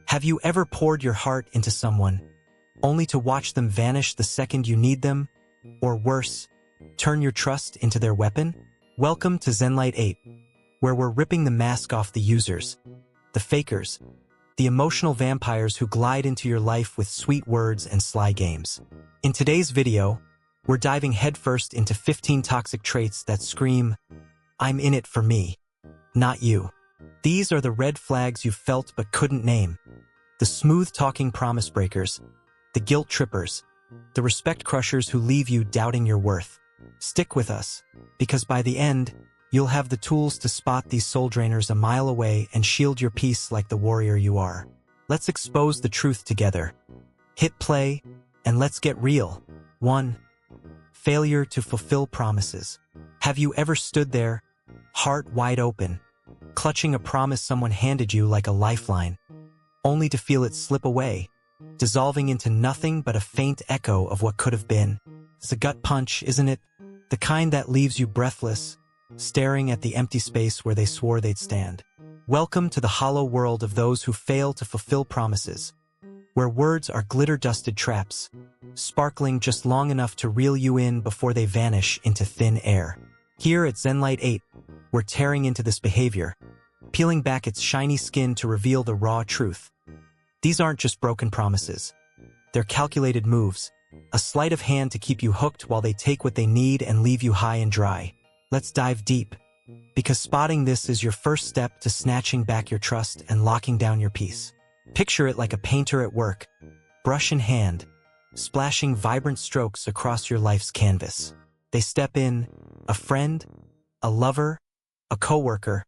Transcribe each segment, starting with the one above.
Have you ever poured your heart into someone, only to watch them vanish the second you need them? Or worse, turn your trust into their weapon? Welcome to ZenLight 8, where we're ripping the mask off the users, the fakers, the emotional vampires who glide into your life with sweet words and sly games. In today's video, we're diving headfirst into 15 toxic traits that scream, "I'm in it for me, not you." These are the red flags you felt but couldn't name. The smooth-talking promise breakers, the guilt trippers, the respect crushers who leave you doubting your worth. Stick with us, because by the end, you'll have the tools to spot these soul drainers a mile away and shield your peace like the warrior you are. Let's expose the truth together. Hit play, and let's get real. 1. Failure to fulfill promises. Have you ever stood there, heart wide open, clutching a promise someone handed you like a lifeline, only to feel it slip away, dissolving into nothing but a faint echo of what could have been? It's a gut punch, isn't it? The kind that leaves you breathless, staring at the empty space where they swore they'd stand. Welcome to the hollow world of those who fail to fulfill promises, where words are glitter-dusted traps, sparkling just long enough to reel you in before they vanish into thin air. Here at ZenLight 8, we're tearing into this behavior, peeling back its shiny skin to reveal the raw truth. These aren't just broken promises. They're calculated moves, a sleight of hand to keep you hooked while they take what they need and leave you high and dry. Let's dive deep, because spotting this is your first step to snatching back your trust and locking down your peace. Picture it like a painter at work, brush in hand, splashing vibrant strokes across your life's canvas. They step in, a friend, a lover, a coworker,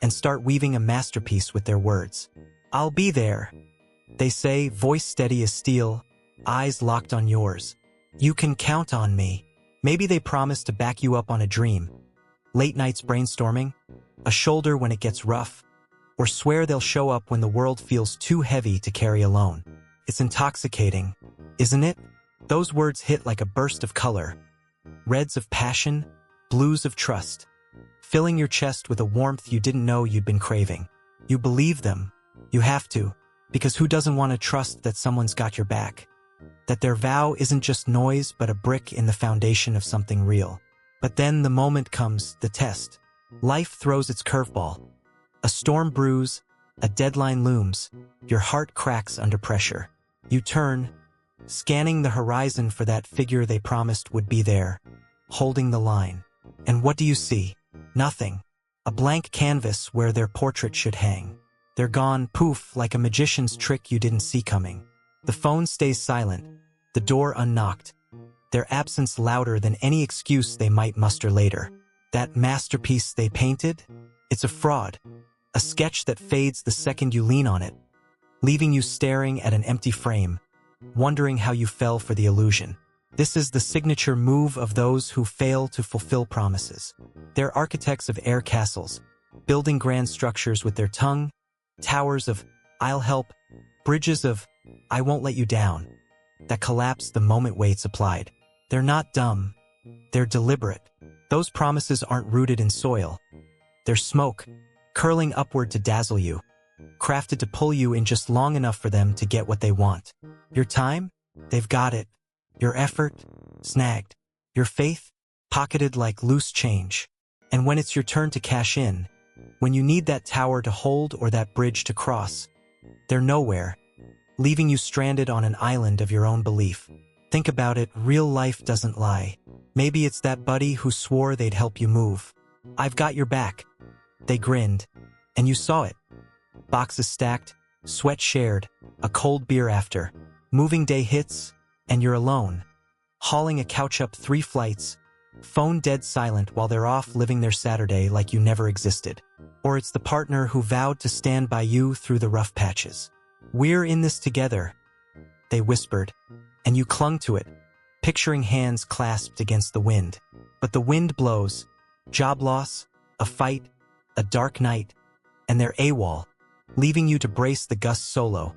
and start weaving a masterpiece with their words. "I'll be there," they say, voice steady as steel, eyes locked on yours. "You can count on me." Maybe they promise to back you up on a dream, late nights brainstorming, a shoulder when it gets rough, or swear they'll show up when the world feels too heavy to carry alone. It's intoxicating, isn't it? Those words hit like a burst of color, reds of passion, blues of trust, filling your chest with a warmth you didn't know you'd been craving. You believe them. You have to, because who doesn't want to trust that someone's got your back? That their vow isn't just noise but a brick in the foundation of something real. But then the moment comes, the test. Life throws its curveball. A storm brews, a deadline looms, your heart cracks under pressure. You turn, scanning the horizon for that figure they promised would be there, holding the line. And what do you see? Nothing. A blank canvas where their portrait should hang. They're gone, poof, like a magician's trick you didn't see coming. The phone stays silent, the door unknocked, their absence louder than any excuse they might muster later. That masterpiece they painted? It's a fraud, a sketch that fades the second you lean on it, leaving you staring at an empty frame, wondering how you fell for the illusion. This is the signature move of those who fail to fulfill promises. They're architects of air castles, building grand structures with their tongue, towers of "I'll help," bridges of "I won't let you down," that collapse the moment weight's applied. They're not dumb. They're deliberate. Those promises aren't rooted in soil. They're smoke, curling upward to dazzle you, crafted to pull you in just long enough for them to get what they want. Your time? They've got it. Your effort? Snagged. Your faith? Pocketed like loose change. And when it's your turn to cash in, when you need that tower to hold or that bridge to cross, they're nowhere, leaving you stranded on an island of your own belief. Think about it, real life doesn't lie. Maybe it's that buddy who swore they'd help you move. "I've got your back." They grinned, and you saw it. Boxes stacked, sweat shared, a cold beer after. Moving day hits, and you're alone, hauling a couch up 3 flights, phone dead silent while they're off living their Saturday like you never existed. Or it's the partner who vowed to stand by you through the rough patches. "We're in this together," they whispered, and you clung to it, picturing hands clasped against the wind. But the wind blows, job loss, a fight, a dark night, and they're AWOL, leaving you to brace the gusts solo.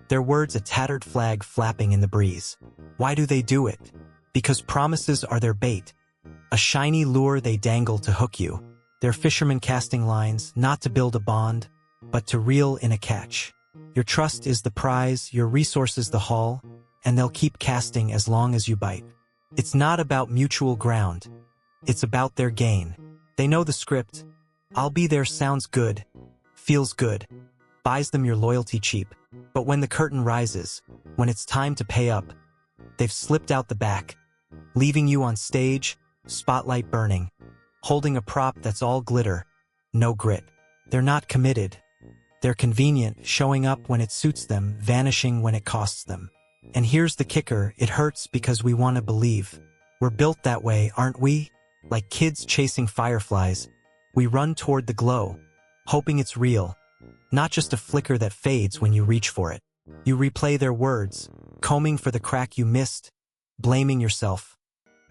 Their words a tattered flag flapping in the breeze. Why do they do it? Because promises are their bait, a shiny lure they dangle to hook you. They're fishermen casting lines, not to build a bond, but to reel in a catch. Your trust is the prize, your resources the haul, and they'll keep casting as long as you bite. It's not about mutual ground. It's about their gain. They know the script. I'll be there sounds good, feels good, buys them your loyalty cheap. But when the curtain rises, when it's time to pay up, they've slipped out the back, leaving you on stage, spotlight burning, holding a prop that's all glitter, no grit. They're not committed. They're convenient, showing up when it suits them, vanishing when it costs them. And here's the kicker, it hurts because we want to believe. We're built that way, aren't we? Like kids chasing fireflies, we run toward the glow, hoping it's real, not just a flicker that fades when you reach for it. You replay their words, combing for the crack you missed, blaming yourself.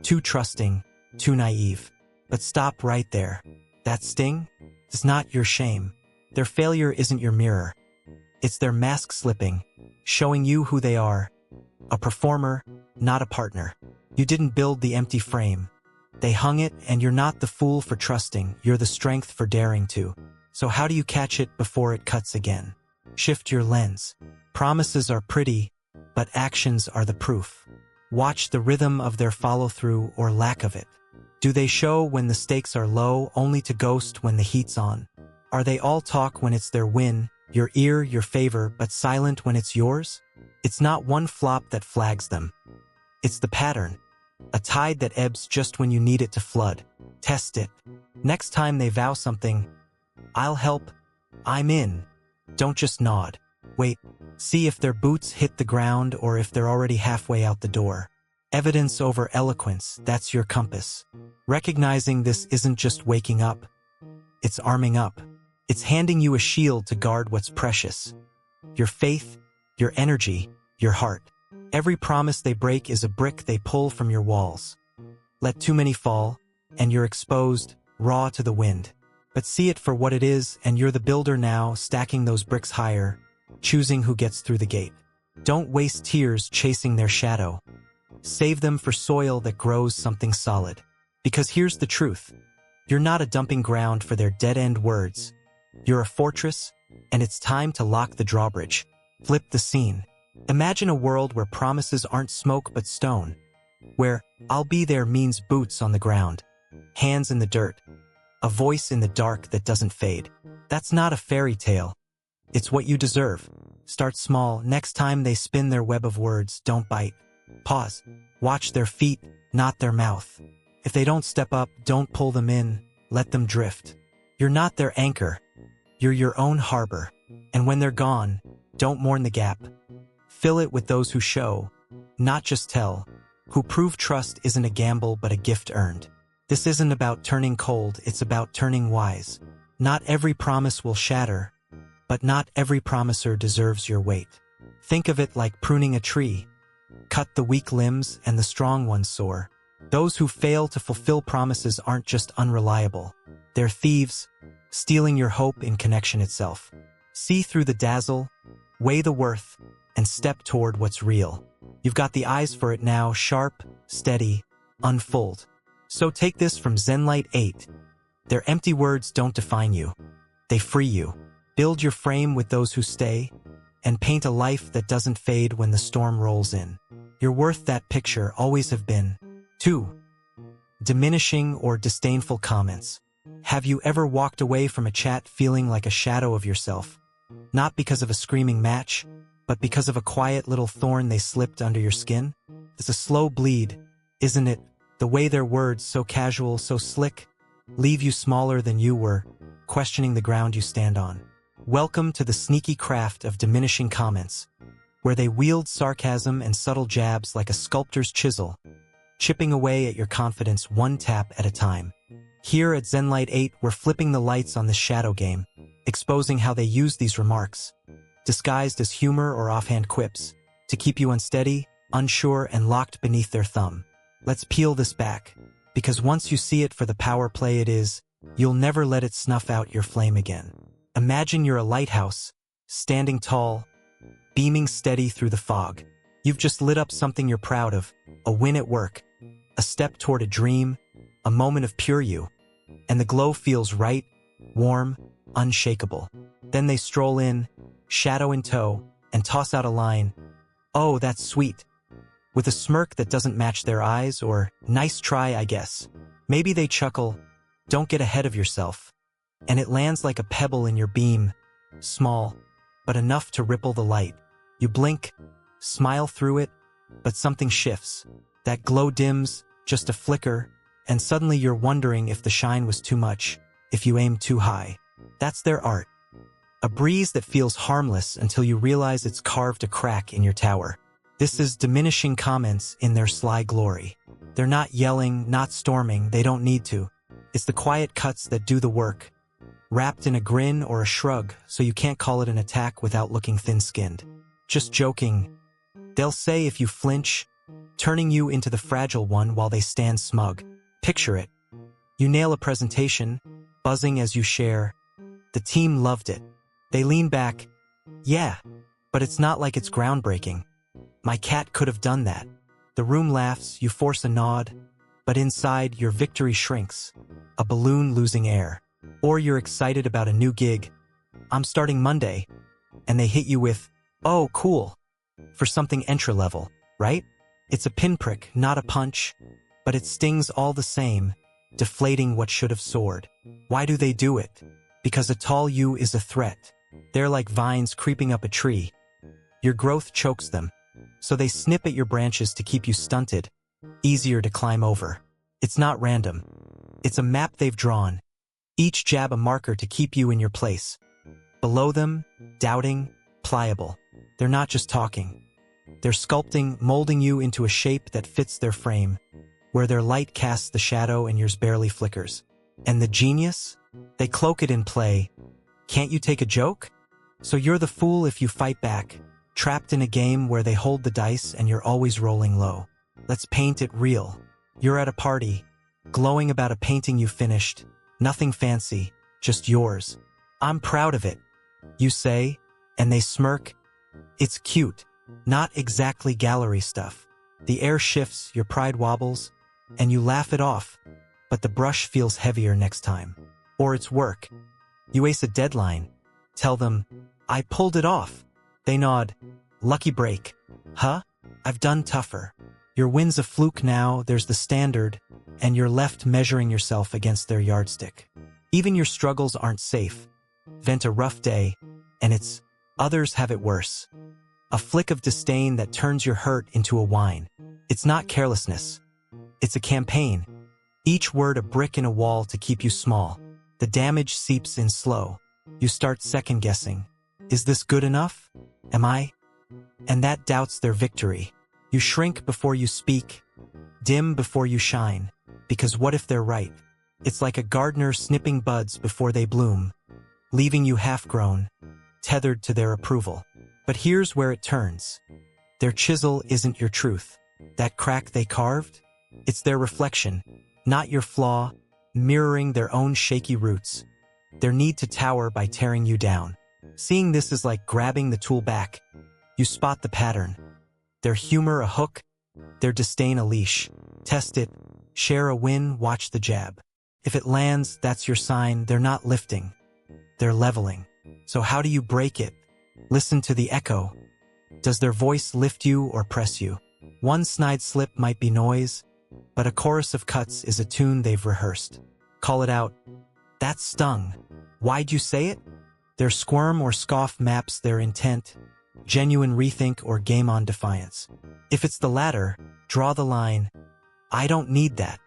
Too trusting, too naive. But stop right there. That sting is not your shame. Their failure isn't your mirror. It's their mask slipping, showing you who they are. A performer, not a partner. You didn't build the empty frame. They hung it, and you're not the fool for trusting, you're the strength for daring to. So how do you catch it before it cuts again? Shift your lens. Promises are pretty, but actions are the proof. Watch the rhythm of their follow-through or lack of it. Do they show when the stakes are low, only to ghost when the heat's on? Are they all talk when it's their win, your ear, your favor, but silent when it's yours? It's not one flop that flags them. It's the pattern. A tide that ebbs just when you need it to flood. Test it. Next time they vow something, I'll help, I'm in. Don't just nod. Wait, see if their boots hit the ground or if they're already halfway out the door. Evidence over eloquence, that's your compass. Recognizing this isn't just waking up. It's arming up. It's handing you a shield to guard what's precious. Your faith, your energy, your heart. Every promise they break is a brick they pull from your walls. Let too many fall, and you're exposed, raw to the wind. But see it for what it is, and you're the builder now, stacking those bricks higher, choosing who gets through the gate. Don't waste tears chasing their shadow. Save them for soil that grows something solid. Because here's the truth. You're not a dumping ground for their dead-end words. You're a fortress, and it's time to lock the drawbridge. Flip the scene. Imagine a world where promises aren't smoke but stone. Where I'll be there means boots on the ground, hands in the dirt, a voice in the dark that doesn't fade. That's not a fairy tale. It's what you deserve. Start small. Next time they spin their web of words, don't bite. Pause. Watch their feet, not their mouth. If they don't step up, don't pull them in. Let them drift. You're not their anchor. You're your own harbor. And when they're gone, don't mourn the gap. Fill it with those who show, not just tell, who prove trust isn't a gamble but a gift earned. This isn't about turning cold, it's about turning wise. Not every promise will shatter, but not every promiser deserves your weight. Think of it like pruning a tree. Cut the weak limbs and the strong ones soar. Those who fail to fulfill promises aren't just unreliable. They're thieves, stealing your hope in connection itself. See through the dazzle, weigh the worth, and step toward what's real. You've got the eyes for it now, sharp, steady, unfold. So take this from ZenLight 8. Their empty words don't define you. They free you. Build your frame with those who stay, and paint a life that doesn't fade when the storm rolls in. You're worth that picture, always have been. 2. Diminishing or disdainful comments. Have you ever walked away from a chat feeling like a shadow of yourself? Not because of a screaming match, but because of a quiet little thorn they slipped under your skin? It's a slow bleed, isn't it? The way their words, so casual, so slick, leave you smaller than you were, questioning the ground you stand on. Welcome to the sneaky craft of diminishing comments, where they wield sarcasm and subtle jabs like a sculptor's chisel, chipping away at your confidence one tap at a time. Here at ZenLight 8, we're flipping the lights on this shadow game, exposing how they use these remarks, disguised as humor or offhand quips, to keep you unsteady, unsure, and locked beneath their thumb. Let's peel this back, because once you see it for the power play it is, you'll never let it snuff out your flame again. Imagine you're a lighthouse, standing tall, beaming steady through the fog. You've just lit up something you're proud of, a win at work, a step toward a dream, a moment of pure you. And the glow feels right, warm, unshakable. Then they stroll in, shadow in tow, and toss out a line, "Oh, that's sweet," with a smirk that doesn't match their eyes, or "Nice try, I guess." Maybe they chuckle, "Don't get ahead of yourself," and it lands like a pebble in your beam, small, but enough to ripple the light. You blink, smile through it, but something shifts. That glow dims, just a flicker, and suddenly you're wondering if the shine was too much, if you aimed too high. That's their art. A breeze that feels harmless until you realize it's carved a crack in your tower. This is diminishing comments in their sly glory. They're not yelling, not storming, they don't need to. It's the quiet cuts that do the work, wrapped in a grin or a shrug, so you can't call it an attack without looking thin-skinned. Just joking, they'll say if you flinch, turning you into the fragile one while they stand smug. Picture it. You nail a presentation, buzzing as you share. The team loved it. They lean back. "Yeah, but it's not like it's groundbreaking. My cat could have done that." The room laughs, you force a nod, but inside your victory shrinks, a balloon losing air. Or you're excited about a new gig. "I'm starting Monday," and they hit you with, "Oh, cool," for something entry-level, right? It's a pinprick, not a punch, but it stings all the same, deflating what should have soared. Why do they do it? Because a tall you is a threat. They're like vines creeping up a tree. Your growth chokes them, so they snip at your branches to keep you stunted, easier to climb over. It's not random. It's a map they've drawn, each jab a marker to keep you in your place. Below them, doubting, pliable. They're not just talking. They're sculpting, molding you into a shape that fits their frame, where their light casts the shadow and yours barely flickers. And the genius? They cloak it in play. Can't you take a joke? So you're the fool if you fight back, trapped in a game where they hold the dice and you're always rolling low. Let's paint it real. You're at a party, glowing about a painting you finished. Nothing fancy, just yours. "I'm proud of it," you say, and they smirk. It's cute, not exactly gallery stuff. The air shifts, your pride wobbles, and you laugh it off, but the brush feels heavier next time. Or it's work. You ace a deadline. Tell them, "I pulled it off." They nod. "Lucky break." "Huh? I've done tougher." Your win's a fluke now, there's the standard, and you're left measuring yourself against their yardstick. Even your struggles aren't safe. Vent a rough day, and it's "others have it worse." A flick of disdain that turns your hurt into a whine. It's not carelessness. It's a campaign. Each word a brick in a wall to keep you small. The damage seeps in slow. You start second-guessing. Is this good enough? Am I? And that doubts their victory. You shrink before you speak, dim before you shine, because what if they're right? It's like a gardener snipping buds before they bloom, leaving you half-grown, tethered to their approval. But here's where it turns. Their chisel isn't your truth. That crack they carved? It's their reflection, not your flaw, mirroring their own shaky roots. Their need to tower by tearing you down. Seeing this is like grabbing the tool back. You spot the pattern. Their humor a hook, their disdain a leash. Test it, share a win, watch the jab. If it lands, that's your sign. They're not lifting. They're leveling. So how do you break it? Listen to the echo. Does their voice lift you or press you? One snide slip might be noise, but a chorus of cuts is a tune they've rehearsed. Call it out. That stung. Why'd you say it? Their squirm or scoff maps their intent, genuine rethink or game on defiance. If it's the latter, draw the line. I don't need that.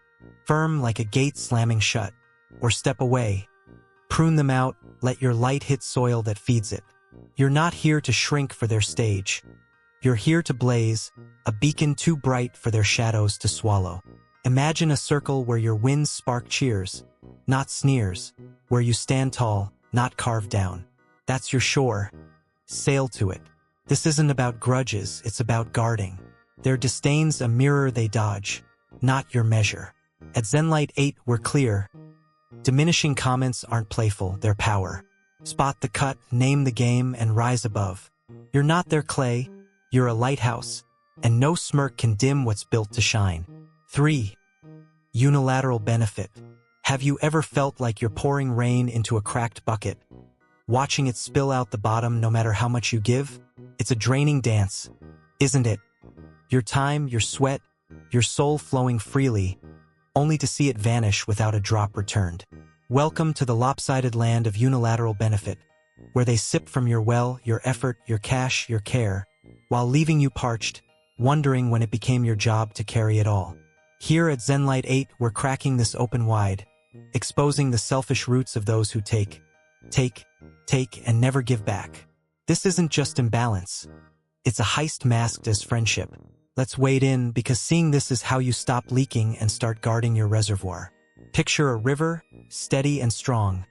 Firm like a gate slamming shut. Or step away. Prune them out, let your light hit soil that feeds it. You're not here to shrink for their stage. You're here to blaze, a beacon too bright for their shadows to swallow. Imagine a circle where your winds spark cheers, not sneers, where you stand tall, not carved down. That's your shore. Sail to it. This isn't about grudges, it's about guarding. Their disdain's a mirror they dodge, not your measure. At ZenLight 8, we're clear. Diminishing comments aren't playful, they're power. Spot the cut, name the game, and rise above. You're not their clay, you're a lighthouse, and no smirk can dim what's built to shine. 3. Unilateral benefit. Have you ever felt like you're pouring rain into a cracked bucket? watching it spill out the bottom no matter how much you give. It's a draining dance, isn't it? Your time, your sweat, your soul flowing freely, only to see it vanish without a drop returned. Welcome to the lopsided land of unilateral benefit, where they sip from your well, your effort, your cash, your care, while leaving you parched, wondering when it became your job to carry it all. Here at ZenLight 8, we're cracking this open wide, exposing the selfish roots of those who take, and never give back. This isn't just imbalance. It's a heist masked as friendship. Let's wade in, because seeing this is how you stop leaking and start guarding your reservoir. Picture a river, steady and strong,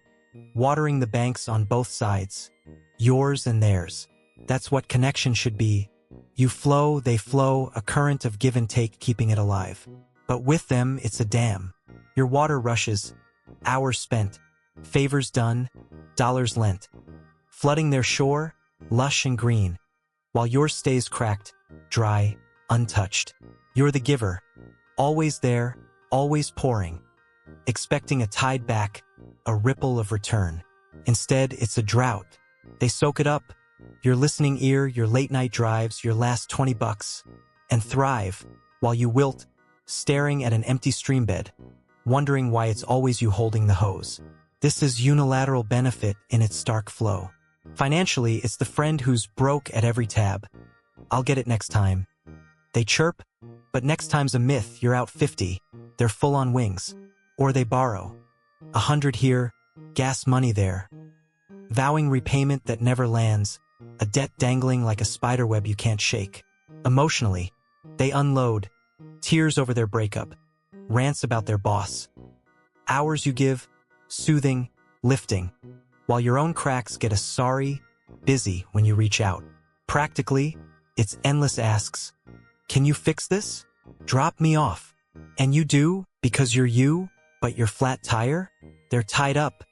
watering the banks on both sides, yours and theirs. That's what connection should be. You flow, they flow, a current of give and take keeping it alive. But with them, it's a dam. Your water rushes, hours spent, favors done, dollars lent, flooding their shore, lush and green, while yours stays cracked, dry, untouched. You're the giver, always there, always pouring, expecting a tide back, a ripple of return. Instead, it's a drought. They soak it up, your listening ear, your late-night drives, your last $20, and thrive, while you wilt, staring at an empty streambed, wondering why it's always you holding the hose. This is unilateral benefit in its stark flow. Financially, it's the friend who's broke at every tab. I'll get it next time. They chirp, but next time's a myth. You're out 50, they're full on wings. Or they borrow 100 here, gas money there, vowing repayment that never lands, a debt dangling like a spiderweb you can't shake. Emotionally, they unload, tears over their breakup, rants about their boss. Hours you give, soothing, lifting, while your own cracks get a sorry, busy when you reach out. Practically, it's endless asks. Can you fix this? Drop me off. And you do, because you're you, but your flat tire? They're tied up,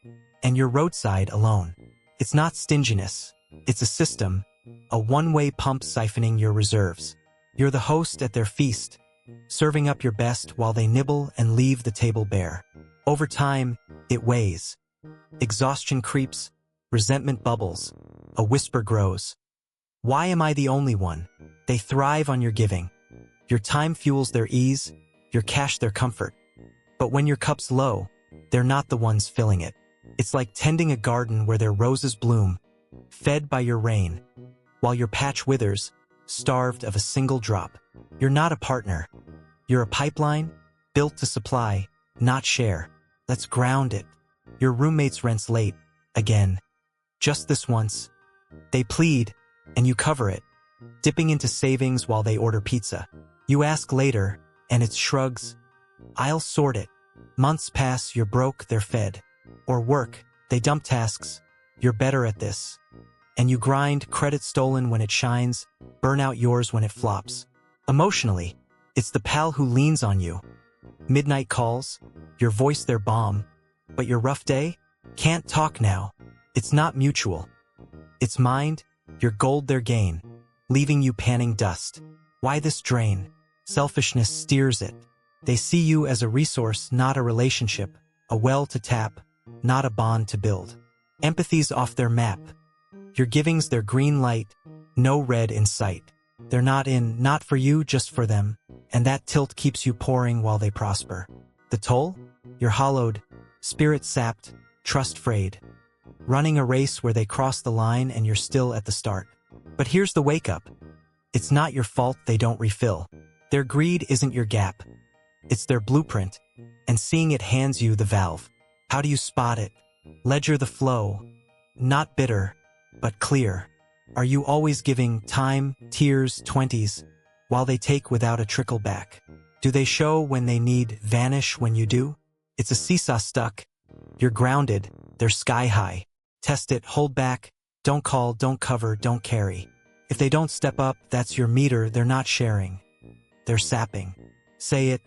and you're roadside alone. It's not stinginess. It's a system, a one-way pump siphoning your reserves. You're the host at their feast, serving up your best while they nibble and leave the table bare. Over time, it weighs. Exhaustion creeps, resentment bubbles, a whisper grows. Why am I the only one? They thrive on your giving. Your time fuels their ease, your cash their comfort. But when your cup's low, they're not the ones filling it. It's like tending a garden where their roses bloom, fed by your rain, while your patch withers, starved of a single drop. You're not a partner. You're a pipeline, built to supply, not share. Let's ground it. Your roommate's rent's late, again. Just this once. They plead, and you cover it, dipping into savings while they order pizza. You ask later, and it's shrugs. I'll sort it. Months pass, you're broke, they're fed. Or work, they dump tasks. You're better at this. And you grind, credit stolen when it shines, burnout yours when it flops. Emotionally, it's the pal who leans on you. Midnight calls, your voice their balm, but your rough day? Can't talk now. It's not mutual. It's mind, your gold their gain, leaving you panning dust. Why this drain? Selfishness steers it. They see you as a resource, not a relationship, a well to tap, not a bond to build. Empathy's off their map. Your giving's their green light, no red in sight. They're not for you, just for them, and that tilt keeps you pouring while they prosper. The toll? You're hollowed, spirit sapped, trust frayed. Running a race where they cross the line and you're still at the start. But here's the wake-up. It's not your fault they don't refill. Their greed isn't your gap. It's their blueprint, and seeing it hands you the valve. How do you spot it? Ledger the flow. Not bitter, but clear. Are you always giving time, tears, 20s, while they take without a trickle back? Do they show when they need, vanish when you do? It's a seesaw stuck. You're grounded, they're sky high. Test it, hold back, don't call, don't cover, don't carry. If they don't step up, that's your meter, they're not sharing. They're sapping. Say it.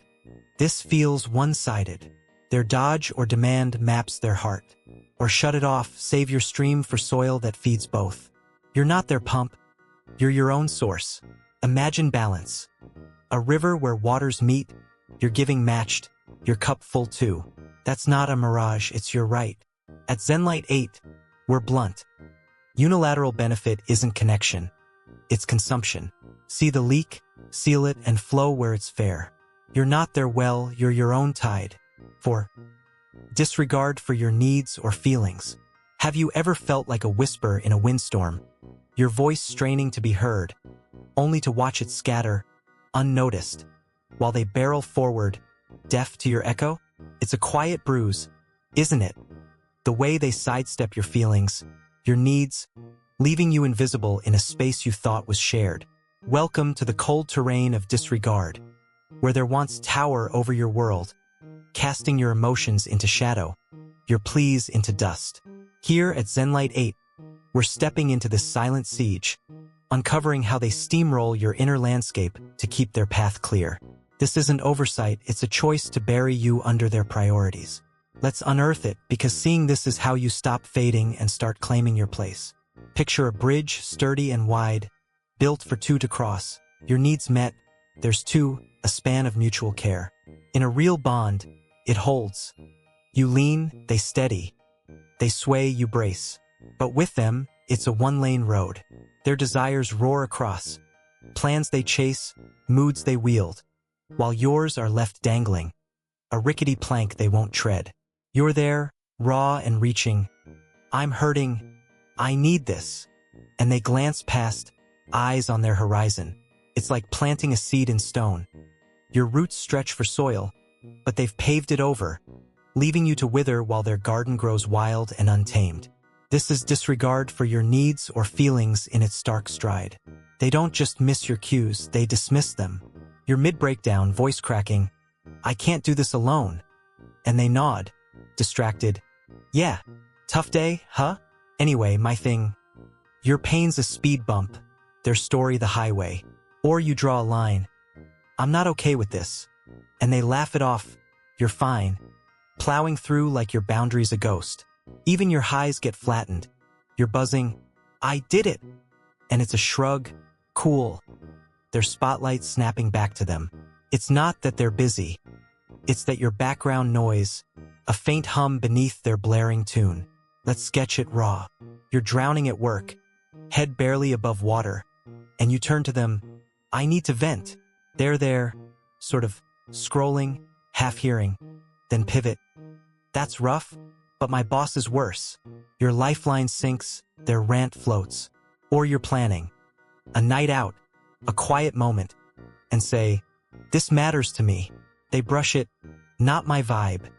This feels one-sided. Their dodge or demand maps their heart. Or shut it off, save your stream for soil that feeds both. You're not their pump. You're your own source. Imagine balance. A river where waters meet, you're giving matched, your cup full too. That's not a mirage, it's your right. At ZenLight 8, we're blunt. Unilateral benefit isn't connection. It's consumption. See the leak, seal it, and flow where it's fair. You're not their well, you're your own tide. 4. Disregard for your needs or feelings. Have you ever felt like a whisper in a windstorm? Your voice straining to be heard, only to watch it scatter, unnoticed, while they barrel forward, deaf to your echo? It's a quiet bruise, isn't it? The way they sidestep your feelings, your needs, leaving you invisible in a space you thought was shared. Welcome to the cold terrain of disregard, where there once tower over your world, casting your emotions into shadow, your pleas into dust. Here at ZenLight 8, we're stepping into this silent siege, uncovering how they steamroll your inner landscape to keep their path clear. This isn't oversight, it's a choice to bury you under their priorities. Let's unearth it, because seeing this is how you stop fading and start claiming your place. Picture a bridge, sturdy and wide, built for two to cross. Your needs met, there's two, a span of mutual care. In a real bond, it holds. You lean, they steady. They sway, you brace. But with them, it's a one-lane road. Their desires roar across. Plans they chase, moods they wield. While yours are left dangling, a rickety plank they won't tread. You're there, raw and reaching. I'm hurting. I need this. And they glance past, eyes on their horizon. It's like planting a seed in stone. Your roots stretch for soil, but they've paved it over, leaving you to wither while their garden grows wild and untamed. This is disregard for your needs or feelings in its stark stride. They don't just miss your cues, they dismiss them. Your mid-breakdown, voice cracking, I can't do this alone. And they nod, distracted. Yeah, tough day, huh? Anyway, my thing. Your pain's a speed bump, their story the highway. Or you draw a line. I'm not okay with this. And they laugh it off. You're fine. Plowing through like your boundary's a ghost. Even your highs get flattened. You're buzzing, I did it. And it's a shrug, cool. Their spotlight snapping back to them. It's not that they're busy. It's that your background noise, a faint hum beneath their blaring tune. Let's sketch it raw. You're drowning at work, head barely above water, and you turn to them, I need to vent. They're there, sort of scrolling, half hearing, then pivot. That's rough, but my boss is worse. Your lifeline sinks, their rant floats. Or you're planning a night out, a quiet moment, and say, this matters to me. They brush it, not my vibe.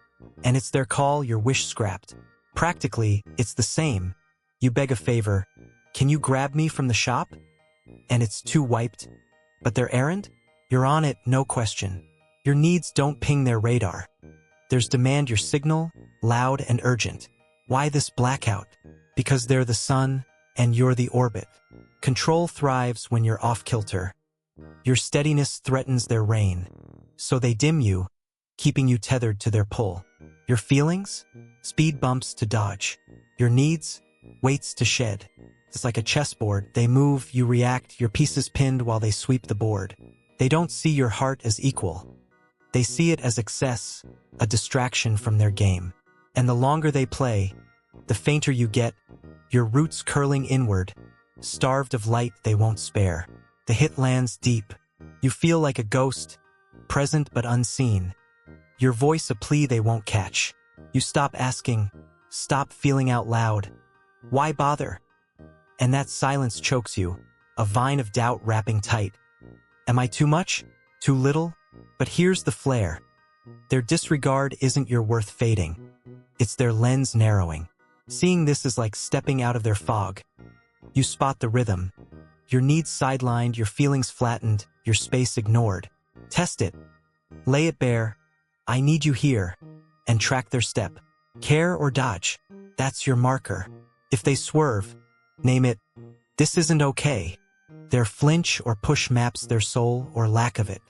And it's their call, your wish scrapped. Practically, it's the same. You beg a favor, can you grab me from the shop? And it's too wiped. But their errand? You're on it, no question. Your needs don't ping their radar. There's demand your signal, loud and urgent. Why this blackout? Because they're the sun, and you're the orbit. Control thrives when you're off-kilter. Your steadiness threatens their reign. So they dim you, keeping you tethered to their pull. Your feelings? Speed bumps to dodge. Your needs? Weights to shed. It's like a chessboard. They move, you react, your pieces pinned while they sweep the board. They don't see your heart as equal. They see it as excess, a distraction from their game. And the longer they play, the fainter you get, your roots curling inward, starved of light they won't spare. The hit lands deep. You feel like a ghost, present but unseen. Your voice a plea they won't catch. You stop asking, stop feeling out loud. Why bother? And that silence chokes you, a vine of doubt wrapping tight. Am I too much? Too little? But here's the flair. Their disregard isn't your worth fading. It's their lens narrowing. Seeing this is like stepping out of their fog. You spot the rhythm. Your needs sidelined, your feelings flattened, your space ignored. Test it. Lay it bare. I need you here. And track their step. Care or dodge. That's your marker. If they swerve, name it, this isn't okay. Their flinch or push maps their soul or lack of it.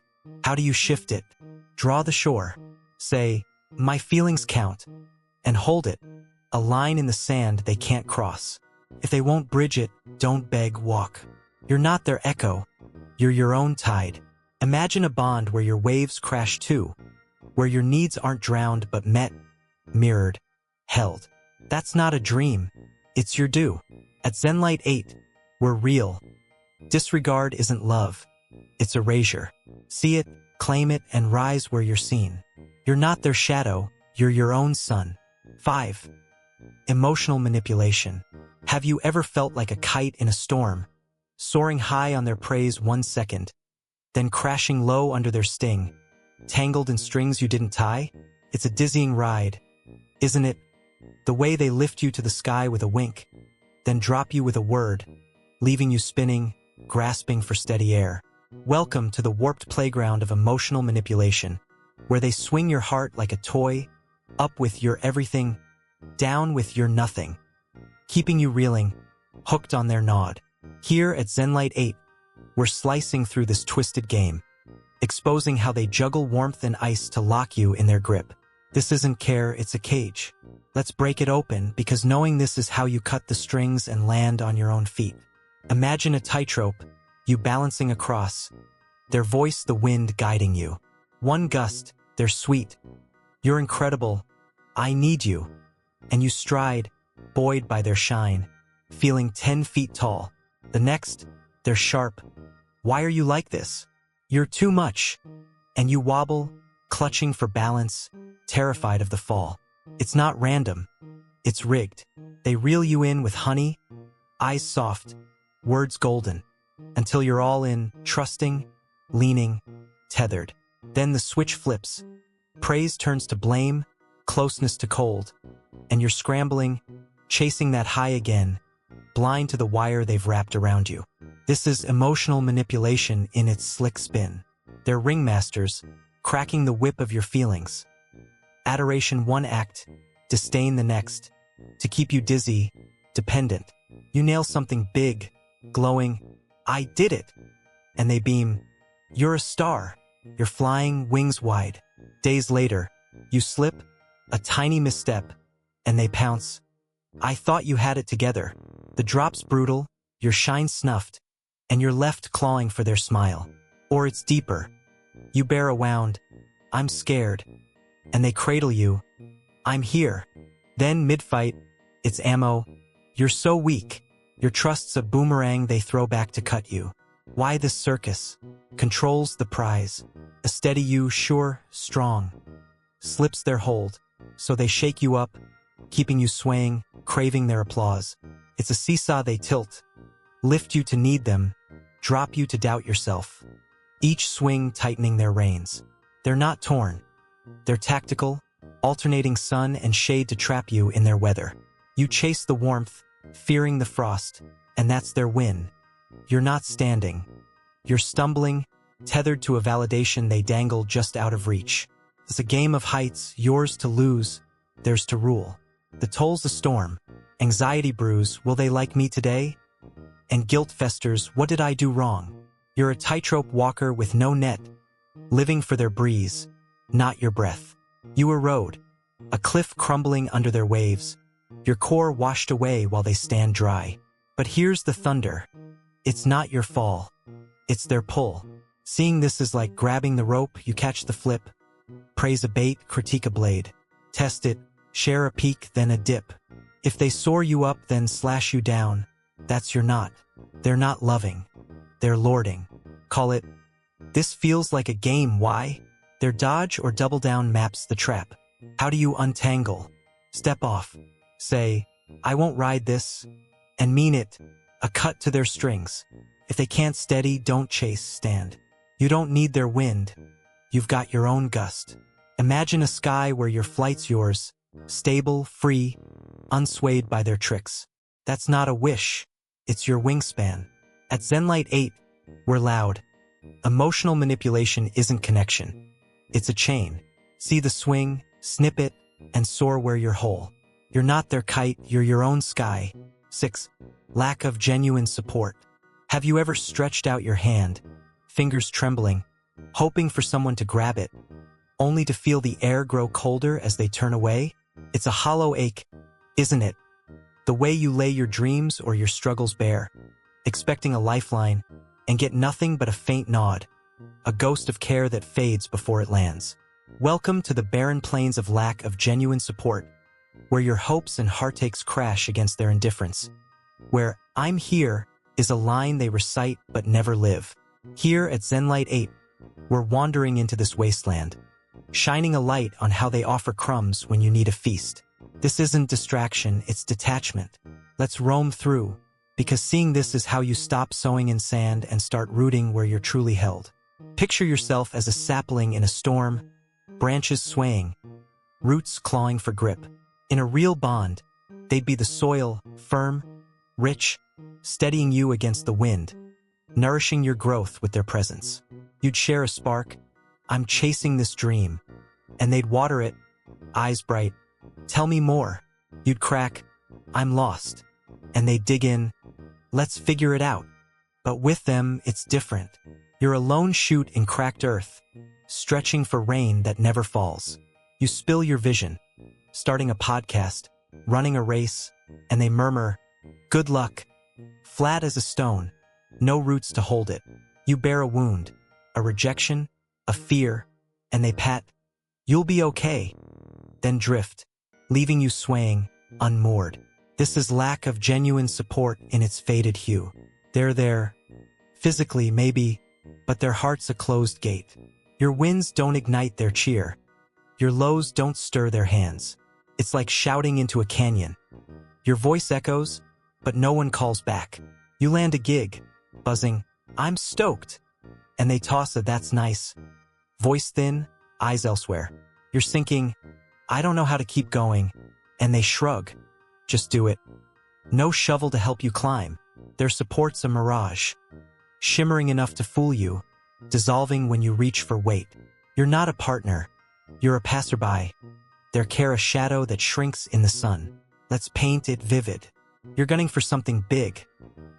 How do you shift it? Draw the shore. Say, my feelings count. And hold it. A line in the sand they can't cross. If they won't bridge it, don't beg, walk. You're not their echo. You're your own tide. Imagine a bond where your waves crash too. Where your needs aren't drowned but met, mirrored, held. That's not a dream. It's your due. At Zenlight 8, we're real. Disregard isn't love. It's erasure. See it, claim it, and rise where you're seen. You're not their shadow, you're your own sun. 5. Emotional manipulation. Have you ever felt like a kite in a storm, soaring high on their praise 1 second, then crashing low under their sting, tangled in strings you didn't tie? It's a dizzying ride, isn't it? The way they lift you to the sky with a wink, then drop you with a word, leaving you spinning, grasping for steady air. Welcome to the warped playground of emotional manipulation, where they swing your heart like a toy, up with your everything, down with your nothing, keeping you reeling, hooked on their nod. Here at Zenlight 8, we're slicing through this twisted game, exposing how they juggle warmth and ice to lock you in their grip. This isn't care, it's a cage. Let's break it open, because knowing this is how you cut the strings and land on your own feet. Imagine a tightrope, you balancing across, their voice the wind guiding you. One gust, they're sweet. You're incredible, I need you. And you stride, buoyed by their shine, feeling 10 feet tall. The next, they're sharp. Why are you like this? You're too much. And you wobble, clutching for balance, terrified of the fall. It's not random. It's rigged. They reel you in with honey, eyes soft, words golden, until you're all in, trusting, leaning, tethered. Then the switch flips. Praise turns to blame, closeness to cold, and you're scrambling, chasing that high again, blind to the wire they've wrapped around you. This is emotional manipulation in its slick spin. They're ringmasters, cracking the whip of your feelings. Adoration 1 act, disdain the next, to keep you dizzy, dependent. You nail something big, glowing, I did it, and they beam, you're a star, you're flying wings wide. Days later, you slip, a tiny misstep, and they pounce, I thought you had it together. The drop's brutal, your shine snuffed, and you're left clawing for their smile. Or it's deeper. You bear a wound, I'm scared, and they cradle you, I'm here. Then mid-fight, it's ammo, you're so weak, your trust's a boomerang they throw back to cut you. Why this circus? Controls the prize. A steady you, sure, strong, slips their hold, so they shake you up, keeping you swaying, craving their applause. It's a seesaw they tilt, lift you to need them, drop you to doubt yourself. Each swing tightening their reins. They're not torn. They're tactical, alternating sun and shade to trap you in their weather. You chase the warmth, fearing the frost, and that's their win. You're not standing. You're stumbling, tethered to a validation they dangle just out of reach. It's a game of heights, yours to lose, theirs to rule. The toll's a storm. Anxiety brews, will they like me today? And guilt festers, what did I do wrong? You're a tightrope walker with no net, living for their breeze, not your breath. You erode, a cliff crumbling under their waves, your core washed away while they stand dry. But here's the thunder. It's not your fall. It's their pull. Seeing this is like grabbing the rope, you catch the flip, praise a bait, critique a blade, test it, share a peak, then a dip. If they soar you up, then slash you down, that's your knot. They're not loving. They're lording. Call it, this feels like a game, why? Their dodge or double down maps the trap. How do you untangle? Step off. Say, I won't ride this, and mean it, a cut to their strings. If they can't steady, don't chase, stand. You don't need their wind. You've got your own gust. Imagine a sky where your flight's yours, stable, free, unswayed by their tricks. That's not a wish. It's your wingspan. At Zenlight 8, we're loud. Emotional manipulation isn't connection. It's a chain. See the swing, snip it, and soar where you're whole. You're not their kite, you're your own sky. 6. Lack of genuine support. Have you ever stretched out your hand, fingers trembling, hoping for someone to grab it, only to feel the air grow colder as they turn away? It's a hollow ache, isn't it? The way you lay your dreams or your struggles bare, expecting a lifeline, and get nothing but a faint nod, a ghost of care that fades before it lands. Welcome to the barren plains of lack of genuine support, where your hopes and heartaches crash against their indifference. where "I'm here" is a line they recite but never live. Here at ZenLight 8, we're wandering into this wasteland, shining a light on how they offer crumbs when you need a feast. This isn't distraction, it's detachment. Let's roam through, because seeing this is how you stop sowing in sand and start rooting where you're truly held. Picture yourself as a sapling in a storm, branches swaying, roots clawing for grip. In a real bond, they'd be the soil, firm, rich, steadying you against the wind, nourishing your growth with their presence. You'd share a spark, "I'm chasing this dream," and they'd water it, eyes bright, "Tell me more." You'd crack, "I'm lost," and they'd dig in, "Let's figure it out." But with them, it's different. You're a lone shoot in cracked earth, stretching for rain that never falls. You spill your vision, starting a podcast, running a race, and they murmur, "Good luck." Flat as a stone, no roots to hold it. You bear a wound, a rejection, a fear, and they pat, "You'll be okay," then drift, leaving you swaying, unmoored. This is lack of genuine support in its faded hue. They're there, physically maybe, but their heart's a closed gate. Your wins don't ignite their cheer. Your lows don't stir their hands. It's like shouting into a canyon. Your voice echoes, but no one calls back. You land a gig, buzzing, "I'm stoked," and they toss a "That's nice," voice thin, eyes elsewhere. You're sinking, "I don't know how to keep going," and they shrug, "Just do it." No shovel to help you climb. Their support's a mirage, shimmering enough to fool you, dissolving when you reach for weight. You're not a partner, you're a passerby. Their care a shadow that shrinks in the sun. Let's paint it vivid. You're gunning for something big,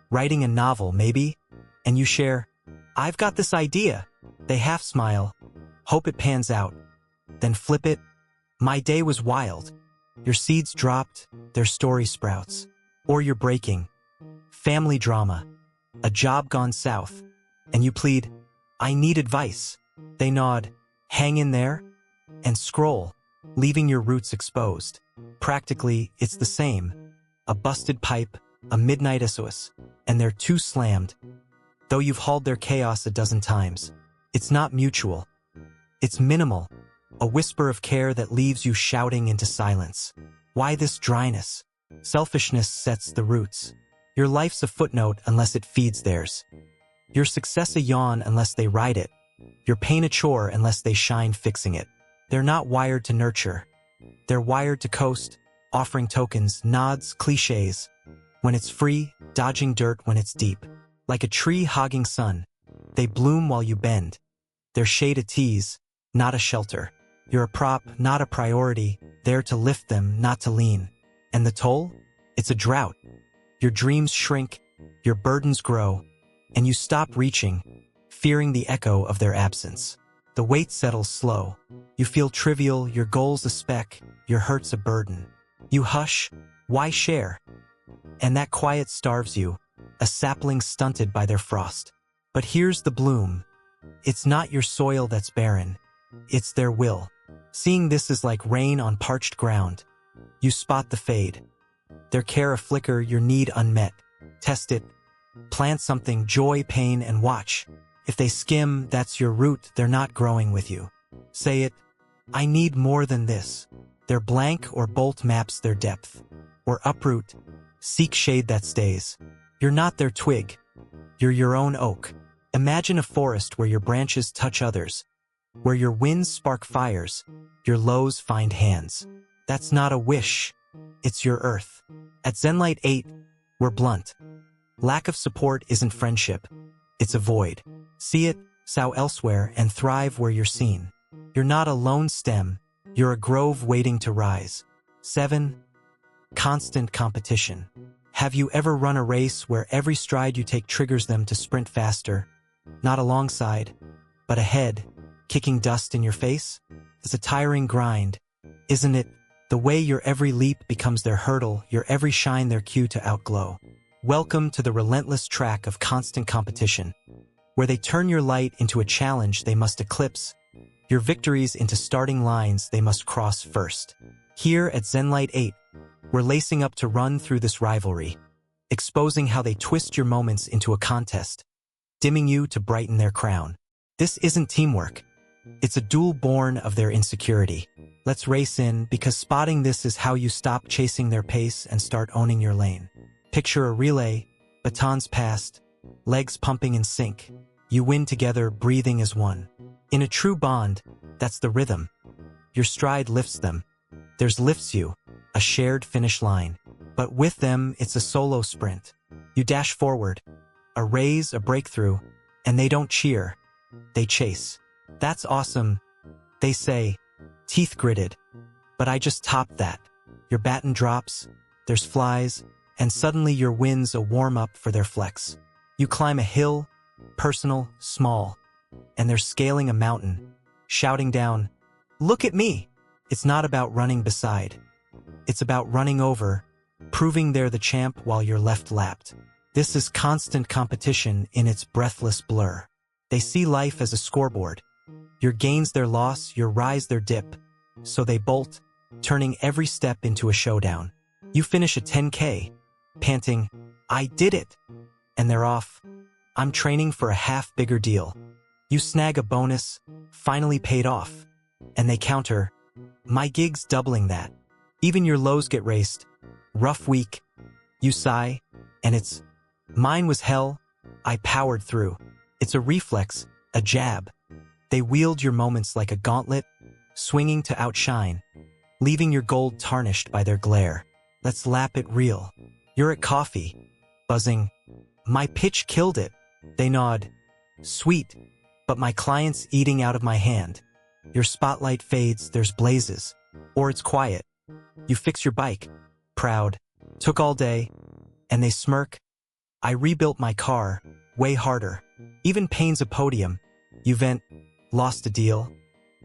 writing a novel maybe, and you share, "I've got this idea." They half smile, hope it pans out, then flip it, "My day was wild." Your seeds dropped, their story sprouts. Or you're breaking, family drama, a job gone south, and you plead, "I need advice." They nod, "Hang in there," and scroll, leaving your roots exposed. Practically, it's the same. A busted pipe, a midnight SOS, and they're too slammed. Though you've hauled their chaos a dozen times, it's not mutual. It's minimal, a whisper of care that leaves you shouting into silence. Why this dryness? Selfishness sets the roots. Your life's a footnote unless it feeds theirs. Your success a yawn unless they ride it. Your pain a chore unless they shine fixing it. They're not wired to nurture. They're wired to coast, offering tokens, nods, cliches. When it's free, dodging dirt when it's deep. Like a tree hogging sun, they bloom while you bend. They're shade a tease, not a shelter. You're a prop, not a priority, there to lift them, not to lean. And the toll? It's a drought. Your dreams shrink, your burdens grow, and you stop reaching, fearing the echo of their absence. The weight settles slow. You feel trivial, your goal's a speck, your hurt's a burden. You hush, why share? And that quiet starves you, a sapling stunted by their frost. But here's the bloom. It's not your soil that's barren. It's their will. Seeing this is like rain on parched ground. You spot the fade. Their care a flicker, your need unmet. Test it. Plant something, joy, pain, and watch. If they skim, that's your root, they're not growing with you. Say it, "I need more than this." Their blank or bolt maps their depth. Or uproot, seek shade that stays. You're not their twig. You're your own oak. Imagine a forest where your branches touch others, where your winds spark fires, your lows find hands. That's not a wish. It's your earth. At ZenLight 8, we're blunt. Lack of support isn't friendship. It's a void. See it, sow elsewhere, and thrive where you're seen. You're not a lone stem. You're a grove waiting to rise. 7. Constant competition. Have you ever run a race where every stride you take triggers them to sprint faster? Not alongside, but ahead, kicking dust in your face? It's a tiring grind, isn't it? The way your every leap becomes their hurdle, your every shine their cue to outglow. Welcome to the relentless track of constant competition, where they turn your light into a challenge they must eclipse, your victories into starting lines they must cross first. Here at ZenLight 8, we're lacing up to run through this rivalry, exposing how they twist your moments into a contest, dimming you to brighten their crown. This isn't teamwork. It's a duel born of their insecurity. Let's race in, because spotting this is how you stop chasing their pace and start owning your lane. Picture a relay, batons passed, legs pumping in sync. You win together, breathing as one. In a true bond, that's the rhythm. Your stride lifts them. Theirs lifts you, a shared finish line. But with them, it's a solo sprint. You dash forward, a raise, a breakthrough, and they don't cheer. They chase. That's awesome, they say, teeth gritted. But I just topped that. Your baton drops, there's flies, and suddenly your win's a warm-up for their flex. You climb a hill, personal, small, and they're scaling a mountain, shouting down, "Look at me!" It's not about running beside. It's about running over, proving they're the champ while you're left lapped. This is constant competition in its breathless blur. They see life as a scoreboard. Your gains their loss, your rise their dip. So they bolt, turning every step into a showdown. You finish a 10K, panting, "I did it!" And they're off. "I'm training for a half bigger deal." You snag a bonus, finally paid off. And they counter, "My gig's doubling that." Even your lows get raced. Rough week. You sigh, and it's, "Mine was hell, I powered through." It's a reflex, a jab. They wield your moments like a gauntlet, swinging to outshine, leaving your gold tarnished by their glare. Let's lap it real. You're at coffee, buzzing, "My pitch killed it." They nod, "Sweet, but my client's eating out of my hand." Your spotlight fades, there's blazes, or it's quiet. You fix your bike, proud, "Took all day," and they smirk, "I rebuilt my car, way harder." Even pain's a podium. You vent, "Lost a deal,"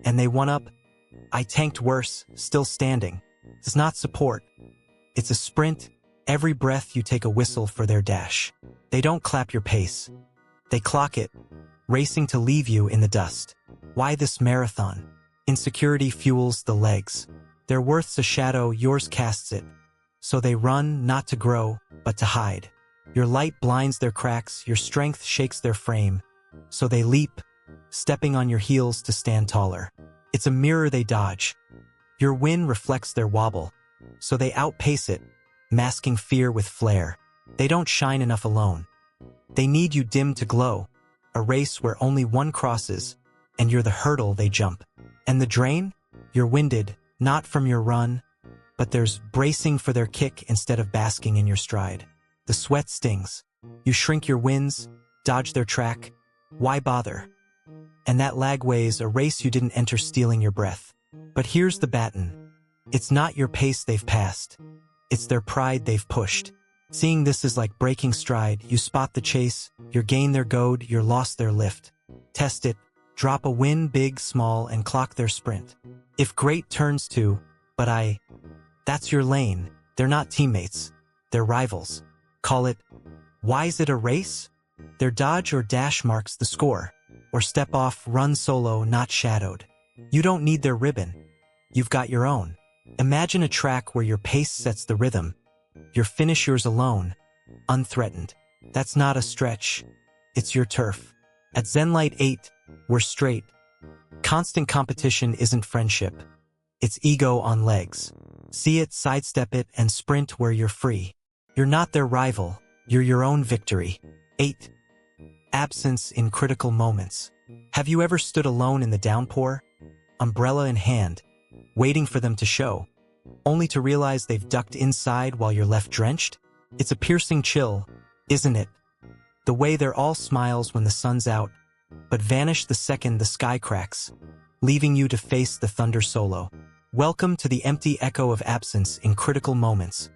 and they one up, "I tanked worse, still standing." It's not support. It's a sprint. Every breath you take a whistle for their dash. They don't clap your pace. They clock it, racing to leave you in the dust. Why this marathon? Insecurity fuels the legs. Their worth's a shadow, yours casts it. So they run, not to grow, but to hide. Your light blinds their cracks, your strength shakes their frame. So they leap, stepping on your heels to stand taller. It's a mirror they dodge. Your win reflects their wobble. So they outpace it, masking fear with flair. They don't shine enough alone. They need you dim to glow. A race where only one crosses, and you're the hurdle they jump. And the drain? You're winded, not from your run, but there's bracing for their kick instead of basking in your stride. The sweat stings. You shrink your wins, dodge their track. Why bother? And that lag weighs, a race you didn't enter stealing your breath. But here's the baton. It's not your pace they've passed. It's their pride they've pushed. Seeing this is like breaking stride. You spot the chase, your gain their goad, your loss their lift. Test it, drop a win, big, small, and clock their sprint. If great turns to, "But that's your lane." They're not teammates. They're rivals. Call it, why's it a race? Their dodge or dash marks the score. Or step off, run solo, not shadowed. You don't need their ribbon. You've got your own. Imagine a track where your pace sets the rhythm. Your finish yours alone, unthreatened. That's not a stretch. It's your turf. At ZenLight 8, we're straight. Constant competition isn't friendship. It's ego on legs. See it, sidestep it, and sprint where you're free. You're not their rival. You're your own victory. 8. Absence in critical moments. Have you ever stood alone in the downpour, umbrella in hand, waiting for them to show, only to realize they've ducked inside while you're left drenched? It's a piercing chill, isn't it? The way they're all smiles when the sun's out, but vanish the second the sky cracks, leaving you to face the thunder solo. Welcome to the empty echo of absence in critical moments,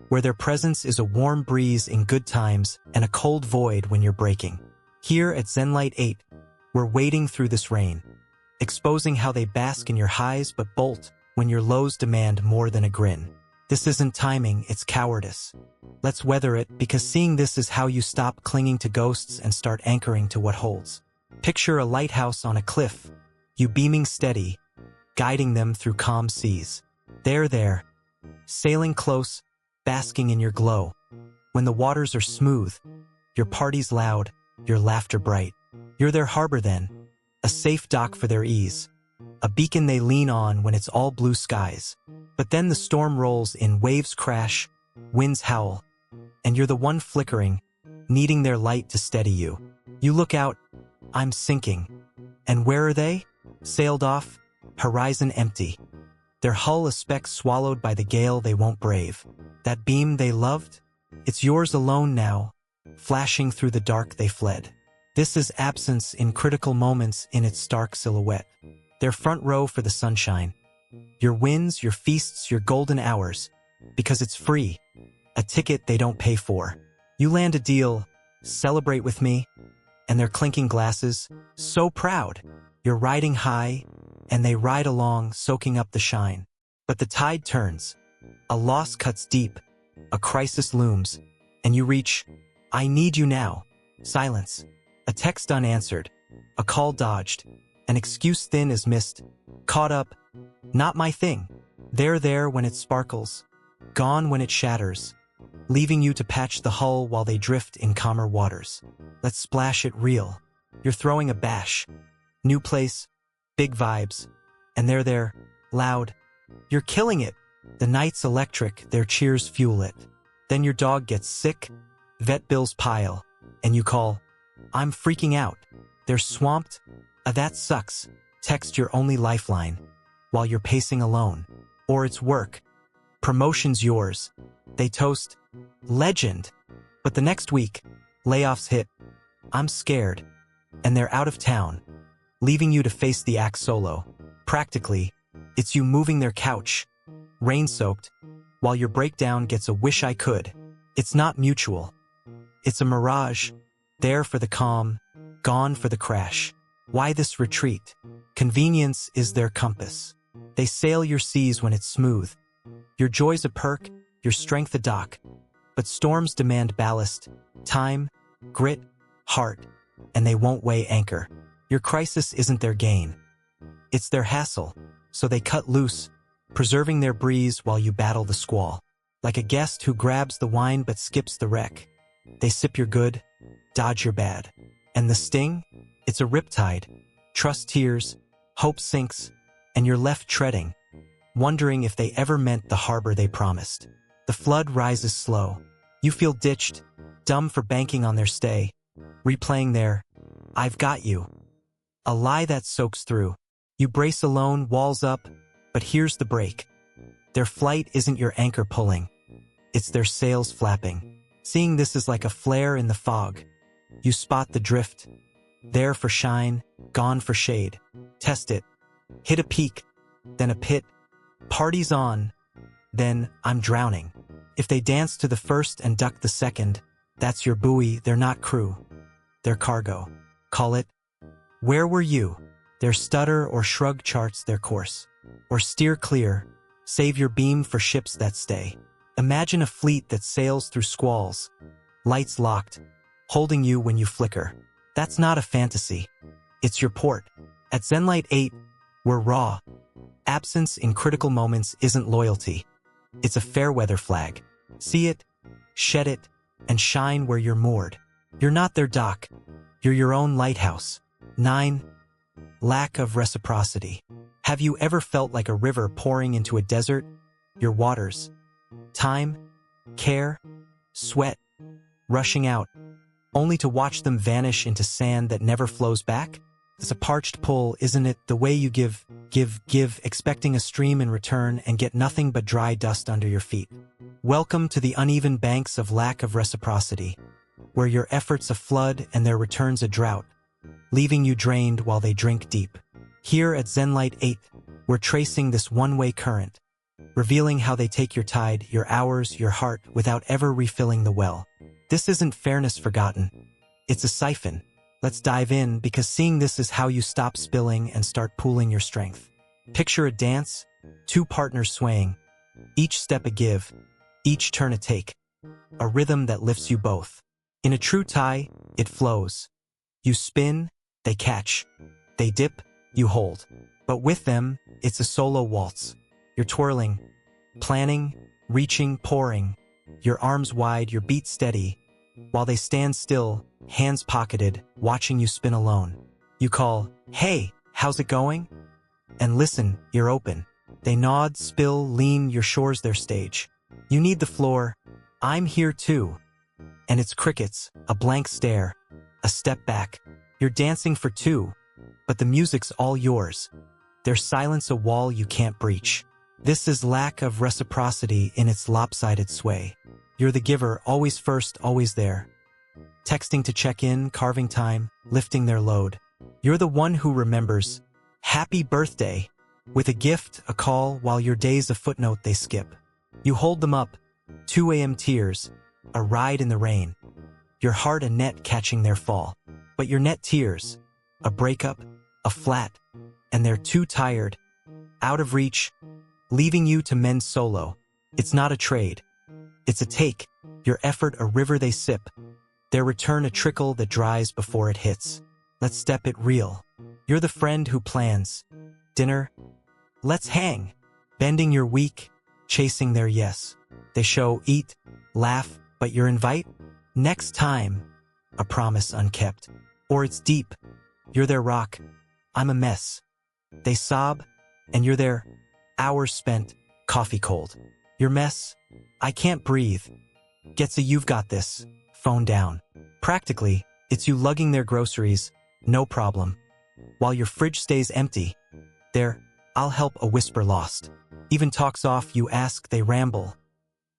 where their presence is a warm breeze in good times and a cold void when you're breaking. Here at ZenLight 8, we're wading through this rain, exposing how they bask in your highs but bolt when your lows demand more than a grin. This isn't timing, it's cowardice. Let's weather it, because seeing this is how you stop clinging to ghosts and start anchoring to what holds. Picture a lighthouse on a cliff, you beaming steady, guiding them through calm seas. They're there, sailing close, basking in your glow. When the waters are smooth, your party's loud, your laughter bright. You're their harbor then, a safe dock for their ease, a beacon they lean on when it's all blue skies. But then the storm rolls in, waves crash, winds howl, and you're the one flickering, needing their light to steady you. You look out, I'm sinking. And where are they? Sailed off, horizon empty. Their hull a speck swallowed by the gale they won't brave. That beam they loved? It's yours alone now, flashing through the dark they fled. This is absence in critical moments in its stark silhouette. Their front row for the sunshine. Your wins, your feasts, your golden hours. Because it's free. A ticket they don't pay for. You land a deal, celebrate with me, and their clinking glasses, so proud. You're riding high, and they ride along, soaking up the shine. But the tide turns. A loss cuts deep. A crisis looms. And you reach, I need you now. Silence. A text unanswered. A call dodged. An excuse thin as mist. Caught up. Not my thing. They're there when it sparkles. Gone when it shatters. Leaving you to patch the hull while they drift in calmer waters. Let's splash it real. You're throwing a bash. New place, big vibes. And they're there, loud. You're killing it. The night's electric, their cheers fuel it. Then your dog gets sick, vet bills pile, and you call, I'm freaking out. They're swamped. That sucks. Text your only lifeline while you're pacing alone. Or it's work. Promotion's yours. They toast, legend. But the next week, layoffs hit. I'm scared. And they're out of town, leaving you to face the act solo. Practically, it's you moving their couch, rain-soaked, while your breakdown gets a wish I could. It's not mutual. It's a mirage, there for the calm, gone for the crash. Why this retreat? Convenience is their compass. They sail your seas when it's smooth. Your joy's a perk, your strength a dock. But storms demand ballast, time, grit, heart, and they won't weigh anchor. Your crisis isn't their gain. It's their hassle, so they cut loose, preserving their breeze while you battle the squall. Like a guest who grabs the wine but skips the wreck. They sip your good, dodge your bad. And the sting? It's a riptide. Trust tears, hope sinks, and you're left treading, wondering if they ever meant the harbor they promised. The flood rises slow. You feel ditched, dumb for banking on their stay, replaying their, I've got you. A lie that soaks through. You brace alone, walls up, but here's the break. Their flight isn't your anchor pulling. It's their sails flapping. Seeing this is like a flare in the fog. You spot the drift. There for shine, gone for shade. Test it. Hit a peak, then a pit. Party's on, then I'm drowning. If they dance to the first and duck the second, that's your buoy. They're not crew. They're cargo. Call it, where were you? Their stutter or shrug charts their course. Or steer clear, save your beam for ships that stay. Imagine a fleet that sails through squalls, lights locked, holding you when you flicker. That's not a fantasy. It's your port. At Zenlight 8, we're raw. Absence in critical moments isn't loyalty. It's a fair weather flag. See it, shed it, and shine where you're moored. You're not their dock. You're your own lighthouse. 9. Lack of reciprocity. Have you ever felt like a river pouring into a desert? Your waters. Time, care, sweat, rushing out, only to watch them vanish into sand that never flows back? It's a parched pull, isn't it? The way you give, expecting a stream in return and get nothing but dry dust under your feet. Welcome to the uneven banks of lack of reciprocity, where your efforts a flood and their returns a drought, leaving you drained while they drink deep. Here at Zenlight 8, we're tracing this one-way current, revealing how they take your tide, your hours, your heart, without ever refilling the well. This isn't fairness forgotten. It's a siphon. Let's dive in, because seeing this is how you stop spilling and start pooling your strength. Picture a dance, two partners swaying, each step a give, each turn a take, a rhythm that lifts you both. In a true tie, it flows. You spin, they catch. They dip, you hold. But with them, it's a solo waltz. You're twirling, planning, reaching, pouring, your arms wide, your beat steady, while they stand still, hands pocketed, watching you spin alone. You call, "Hey, how's it going?" And listen, ear open. They nod, spill, lean, your shore's their stage. You need the floor, I'm here too. And it's crickets, a blank stare, a step back. You're dancing for two, but the music's all yours. Their silence a wall you can't breach. This is lack of reciprocity in its lopsided sway. You're the giver, always first, always there. Texting to check in, carving time, lifting their load. You're the one who remembers, "Happy birthday," with a gift, a call, while your day's a footnote they skip. You hold them up, 2 a.m. tears, a ride in the rain. Your heart a net catching their fall. But your net tears, a breakup, a flat, and they're too tired, out of reach, leaving you to mend solo. It's not a trade. It's a take, your effort a river they sip, their return a trickle that dries before it hits. Let's step it real. You're the friend who plans. Dinner? Let's hang. Bending your week, chasing their yes. They show, eat, laugh, but your invite? Next time, a promise unkept. Or it's deep. You're their rock. I'm a mess. They sob, and you're there. Hours spent, coffee cold. Your mess? I can't breathe. Gets a "you've got this," phone down. Practically, it's you lugging their groceries, no problem. While your fridge stays empty, their "I'll help" a whisper lost. Even talks off, you ask, they ramble.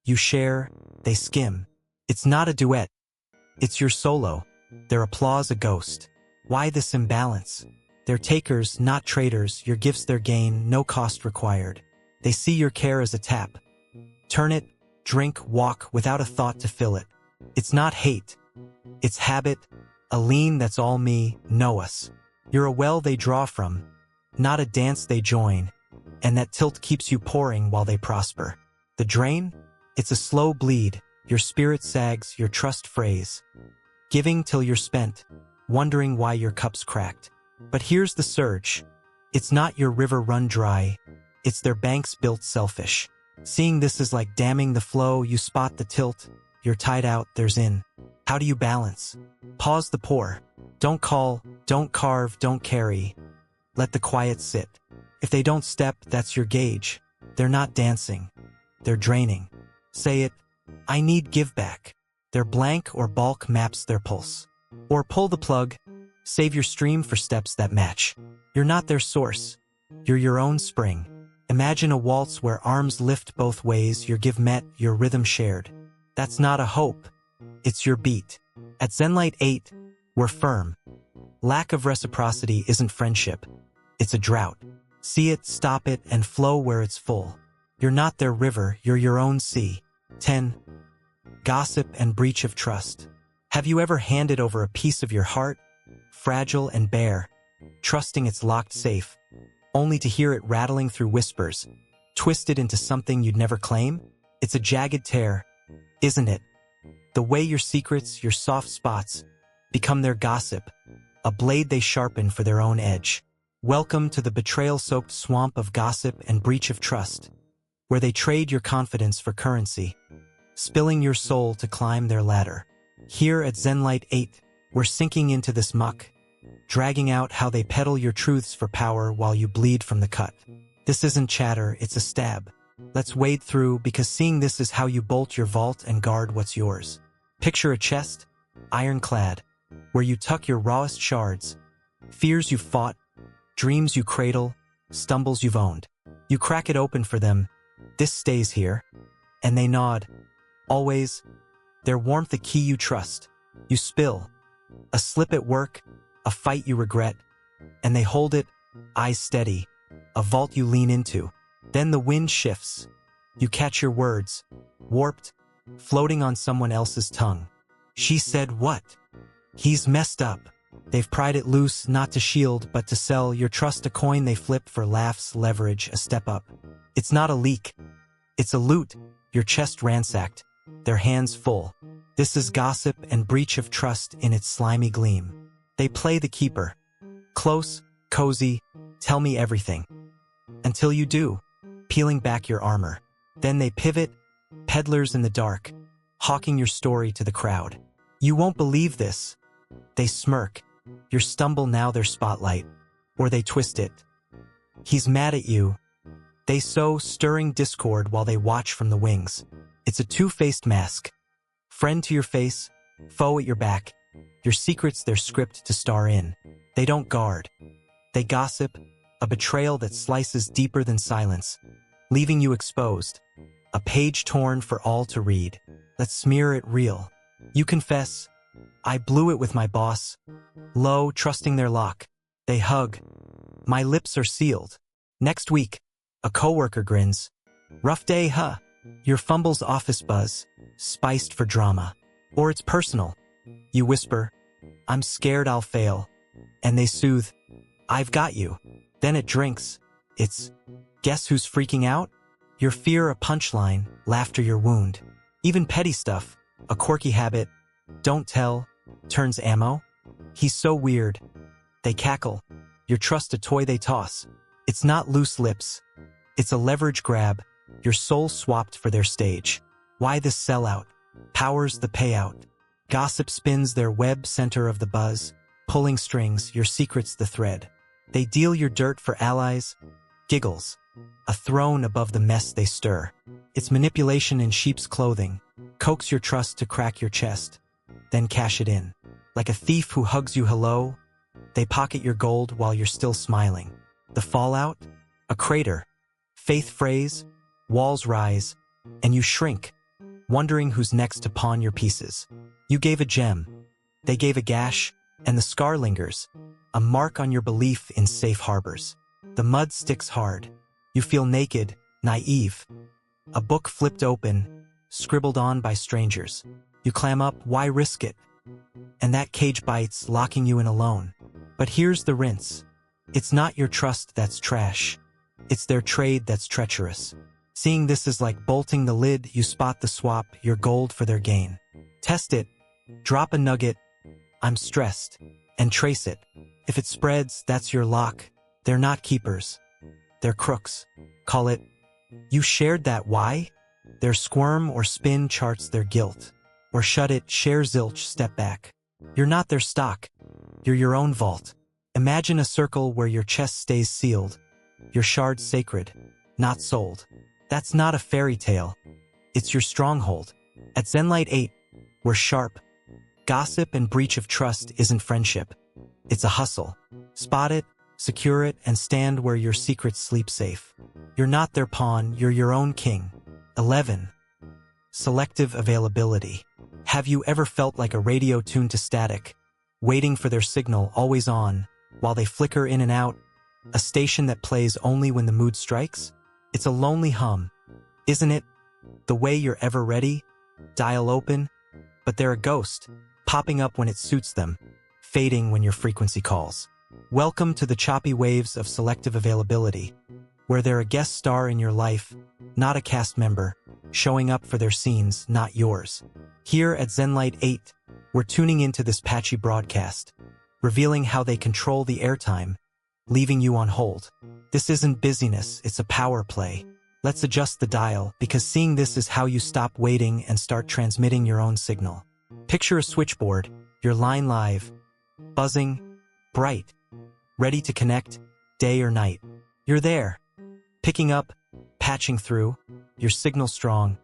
You share, they skim. It's not a duet. It's your solo. Their applause a ghost. Why this imbalance? They're takers, not traders, your gifts their gain, no cost required. They see your care as a tap. Turn it, drink, walk, without a thought to fill it. It's not hate. It's habit, a lean that's all me, know us. You're a well they draw from, not a dance they join, and that tilt keeps you pouring while they prosper. The drain? It's a slow bleed, your spirit sags, your trust frays. Giving till you're spent, wondering why your cup's cracked. But here's the surge. It's not your river run dry, it's their banks built selfish. Seeing this is like damming the flow, you spot the tilt, you're tied out, there's in. How do you balance? Pause the pour. Don't call, don't carve, don't carry. Let the quiet sit. If they don't step, that's your gauge. They're not dancing. They're draining. Say it, I need give back. Their blank or bulk maps their pulse. Or pull the plug, save your stream for steps that match. You're not their source. You're your own spring. Imagine a waltz where arms lift both ways, your give met, your rhythm shared. That's not a hope. It's your beat. At Zenlight 8, we're firm. Lack of reciprocity isn't friendship. It's a drought. See it, stop it, and flow where it's full. You're not their river, you're your own sea. 10. Gossip and breach of trust. Have you ever handed over a piece of your heart, fragile and bare, trusting it's locked safe, only to hear it rattling through whispers, twisted into something you'd never claim? It's a jagged tear, isn't it? The way your secrets, your soft spots, become their gossip, a blade they sharpen for their own edge. Welcome to the betrayal-soaked swamp of gossip and breach of trust, where they trade your confidence for currency, spilling your soul to climb their ladder. Here at Zenlight 8, we're sinking into this muck, dragging out how they peddle your truths for power while you bleed from the cut. This isn't chatter, it's a stab. Let's wade through, because seeing this is how you bolt your vault and guard what's yours. Picture a chest, ironclad, where you tuck your rawest shards, fears you've fought, dreams you cradle, stumbles you've owned. You crack it open for them. This stays here. And they nod. Always. Their warmth a key you trust. You spill. A slip at work, a fight you regret. And they hold it, eyes steady. A vault you lean into. Then the wind shifts. You catch your words, warped, floating on someone else's tongue. She said what? He's messed up. They've pried it loose, not to shield, but to sell your trust, a coin they flip for laughs, leverage, a step up. It's not a leak. It's a loot, your chest ransacked, their hands full. This is gossip and breach of trust in its slimy gleam. They play the keeper. Close, cozy, tell me everything. Until you do, peeling back your armor. Then they pivot, Peddlers in the dark, hawking your story to the crowd. You won't believe this. They smirk. Your stumble now their spotlight. Or they twist it. He's mad at you. They sow stirring discord while they watch from the wings. It's a two-faced mask. Friend to your face, foe at your back. Your secret's their script to star in. They don't guard. They gossip, a betrayal that slices deeper than silence, leaving you exposed. A page torn for all to read. Let's smear it real. You confess, I blew it with my boss. Low, trusting their lock. They hug. My lips are sealed. Next week, a coworker grins. Rough day, huh? Your fumble's office buzz, spiced for drama. Or it's personal. You whisper, I'm scared I'll fail. And they soothe, I've got you. Then it drinks. It's, guess who's freaking out? Your fear a punchline, laughter your wound. Even petty stuff, a quirky habit, don't tell, turns ammo. He's so weird. They cackle. Your trust a toy they toss. It's not loose lips. It's a leverage grab, your soul swapped for their stage. Why this sellout? Power's the payout. Gossip spins their web center of the buzz, pulling strings, your secret's the thread. They deal your dirt for allies, giggles, a throne above the mess they stir. It's manipulation in sheep's clothing, coax your trust to crack your chest, then cash it in. Like a thief who hugs you hello, they pocket your gold while you're still smiling. The fallout? A crater. Faith phrase, walls rise, and you shrink, wondering who's next to pawn your pieces. You gave a gem, they gave a gash, and the scar lingers, a mark on your belief in safe harbors. The mud sticks hard. You feel naked, naive. A book flipped open, scribbled on by strangers. You clam up, why risk it? And that cage bites, locking you in alone. But here's the rinse. It's not your trust that's trash. It's their trade that's treacherous. Seeing this is like bolting the lid, you spot the swap, your gold for their gain. Test it, drop a nugget, I'm stressed, and trace it. If it spreads, that's your lock. They're not keepers. They're crooks. Call it, you shared that, why? Their squirm or spin charts their guilt. Or shut it, share zilch, step back. You're not their stock. You're your own vault. Imagine a circle where your chest stays sealed. Your shard's sacred, not sold. That's not a fairy tale. It's your stronghold. At ZenLight 8, we're sharp. Gossip and breach of trust isn't friendship. It's a hustle. Spot it, secure it, and stand where your secrets sleep safe. You're not their pawn, you're your own king. 11. Selective availability. Have you ever felt like a radio tuned to static, waiting for their signal always on, while they flicker in and out? A station that plays only when the mood strikes? It's a lonely hum, isn't it? The way you're ever ready, dial open, but they're a ghost, popping up when it suits them, fading when your frequency calls. Welcome to the choppy waves of selective availability, where they're a guest star in your life, not a cast member, showing up for their scenes, not yours. Here at ZenLight 8, we're tuning into this patchy broadcast, revealing how they control the airtime, leaving you on hold. This isn't busyness, it's a power play. Let's adjust the dial, because seeing this is how you stop waiting and start transmitting your own signal. Picture a switchboard, your line live, buzzing, bright, ready to connect, day or night. You're there, picking up, patching through, your signal strong.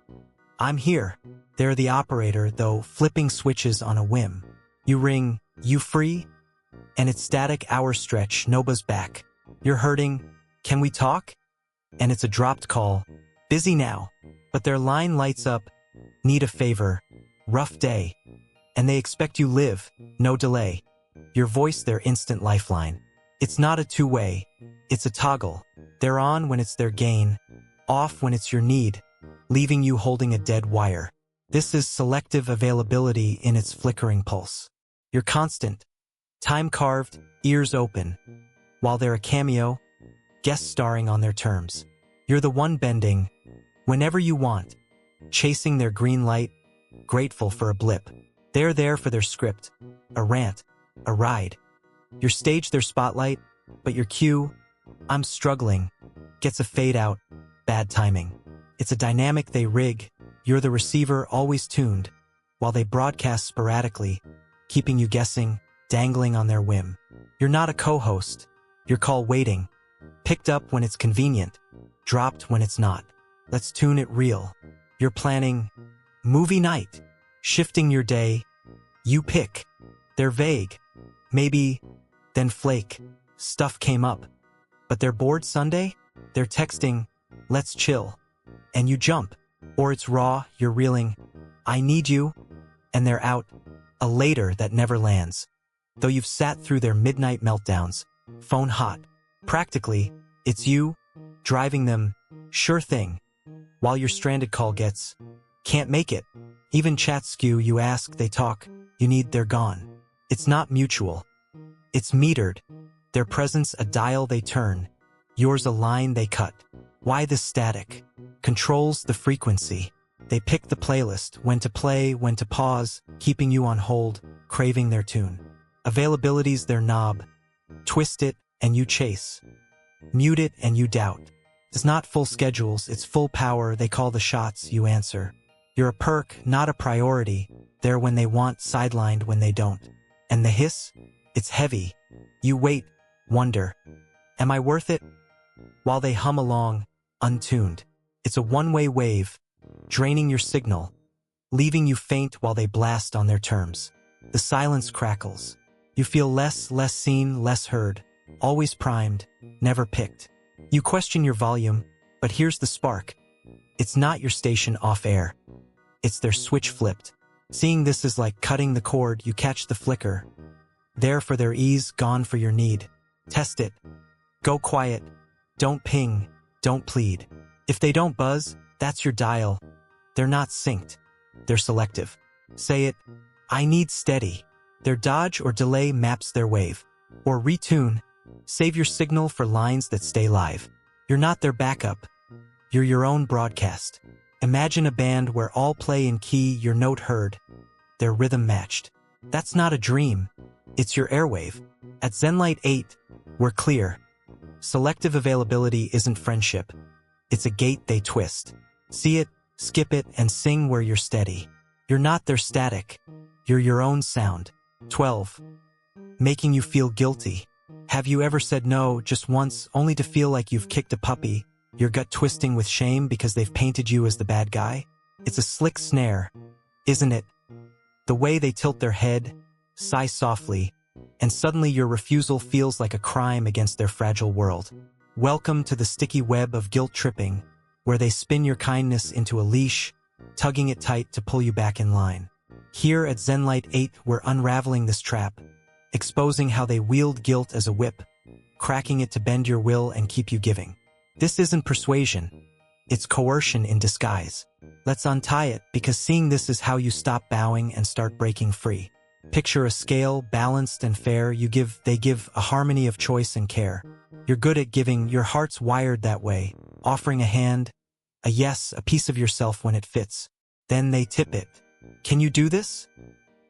I'm here. They're the operator, though, flipping switches on a whim. You ring, you free? And it's static hour stretch, no buzz back. You're hurting, can we talk? And it's a dropped call, busy now. But their line lights up, need a favor, rough day. And they expect you live, no delay. Your voice their instant lifeline. It's not a two-way, it's a toggle. They're on when it's their gain, off when it's your need, leaving you holding a dead wire. This is selective availability in its flickering pulse. You're constant, time-carved, ears open, while they're a cameo, guest starring on their terms. You're the one bending, whenever you want, chasing their green light, grateful for a blip. They're there for their script, a rant, a ride. Your stage their spotlight, but your cue, I'm struggling, gets a fade out, bad timing. It's a dynamic they rig, You're the receiver always tuned, while they broadcast sporadically, keeping you guessing, dangling on their whim. You're not a co-host. Your call waiting, picked up when it's convenient, dropped when it's not. Let's tune it real. You're planning movie night, shifting your day. You pick. They're vague. Maybe, then flake. Stuff came up. But they're bored Sunday? They're texting, let's chill. And you jump. Or it's raw, you're reeling, I need you, and they're out. A later that never lands. Though you've sat through their midnight meltdowns, phone hot. Practically, it's you, driving them, sure thing. While your stranded call gets, can't make it. Even chat skew, you ask, they talk, you need, they're gone. It's not mutual. It's metered. Their presence a dial they turn, yours a line they cut. Why this static? Controls the frequency. They pick the playlist, when to play, when to pause, keeping you on hold, craving their tune. Availability's their knob. Twist it, and you chase. Mute it, and you doubt. It's not full schedules, it's full power, they call the shots, you answer. You're a perk, not a priority, there when they want, sidelined when they don't. And the hiss? It's heavy. You wait, wonder. Am I worth it? While they hum along, untuned. It's a one-way wave, draining your signal, leaving you faint while they blast on their terms. The silence crackles. You feel less seen, less heard, always primed, never picked. You question your volume, but here's the spark. It's not your station off air. It's their switch flipped. Seeing this is like cutting the cord, you catch the flicker. There for their ease, gone for your need. Test it. Go quiet. Don't ping. Don't plead. If they don't buzz, that's your dial. They're not synced. They're selective. Say it. I need steady. Their dodge or delay maps their wave. Or retune. Save your signal for lines that stay live. You're not their backup. You're your own broadcast. Imagine a band where all play in key, your note heard, their rhythm matched. That's not a dream. It's your airwave. At ZenLight 8, we're clear. Selective availability isn't friendship. It's a gate they twist. See it, skip it, and sing where you're steady. You're not their static. You're your own sound. 12. Making you feel guilty. Have you ever said no just once, only to feel like you've kicked a puppy, your gut twisting with shame because they've painted you as the bad guy? It's a slick snare, isn't it? The way they tilt their head, sigh softly, and suddenly your refusal feels like a crime against their fragile world. Welcome to the sticky web of guilt tripping, where they spin your kindness into a leash, tugging it tight to pull you back in line. Here at ZenLight 8, we're unraveling this trap, exposing how they wield guilt as a whip, cracking it to bend your will and keep you giving. This isn't persuasion. It's coercion in disguise. Let's untie it, because seeing this is how you stop bowing and start breaking free. Picture a scale, balanced and fair. They give a harmony of choice and care. You're good at giving, your heart's wired that way, offering a hand, a yes, a piece of yourself when it fits. Then they tip it. Can you do this?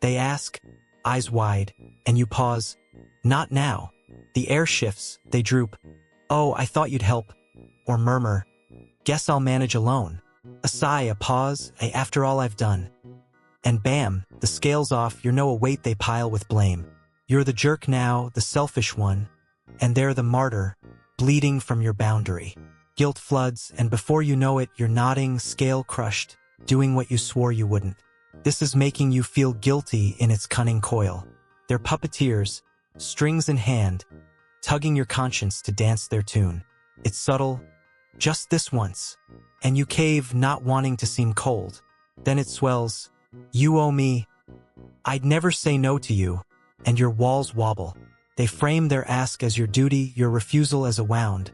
They ask, eyes wide, and you pause. Not now. The air shifts, they droop. Oh, I thought you'd help. Or murmur, guess I'll manage alone. A sigh, a pause, after all I've done. And bam, the scale's off, you're no weight they pile with blame. You're the jerk now, the selfish one, and they're the martyr, bleeding from your boundary. Guilt floods, and before you know it, you're nodding, scale crushed, doing what you swore you wouldn't. This is making you feel guilty in its cunning coil. They're puppeteers, strings in hand, tugging your conscience to dance their tune. It's subtle, just this once, and you cave, not wanting to seem cold. Then it swells, you owe me. I'd never say no to you, and your walls wobble. They frame their ask as your duty, your refusal as a wound,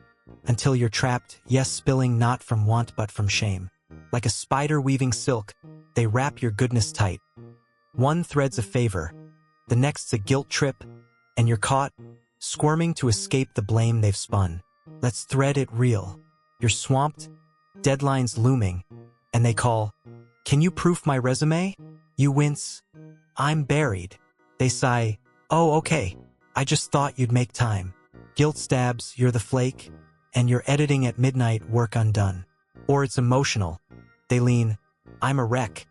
until you're trapped, yes, spilling not from want but from shame. Like a spider weaving silk, they wrap your goodness tight. One thread's a favor, the next's a guilt trip, and you're caught, squirming to escape the blame they've spun. Let's thread it real. You're swamped, deadlines looming, and they call, can you proof my resume? You wince, I'm buried. They sigh, oh, okay, I just thought you'd make time. Guilt stabs, you're the flake, and you're editing at midnight, work undone. Or it's emotional. They lean, I'm a wreck.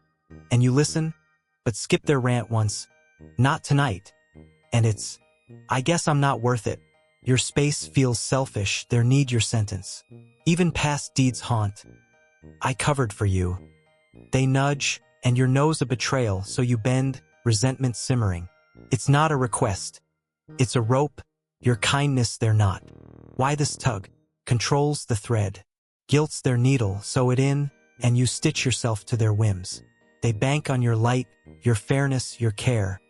And you listen, but skip their rant once. Not tonight. And it's, I guess I'm not worth it. Your space feels selfish, their need your sentence. Even past deeds haunt. I covered for you. They nudge, and your nose a betrayal, so you bend, resentment simmering. It's not a request. It's a rope, your kindness they're not. Why this tug? Controls the thread. Guilt's their needle, sew it in, and you stitch yourself to their whims. They bank on your light, your fairness, your care.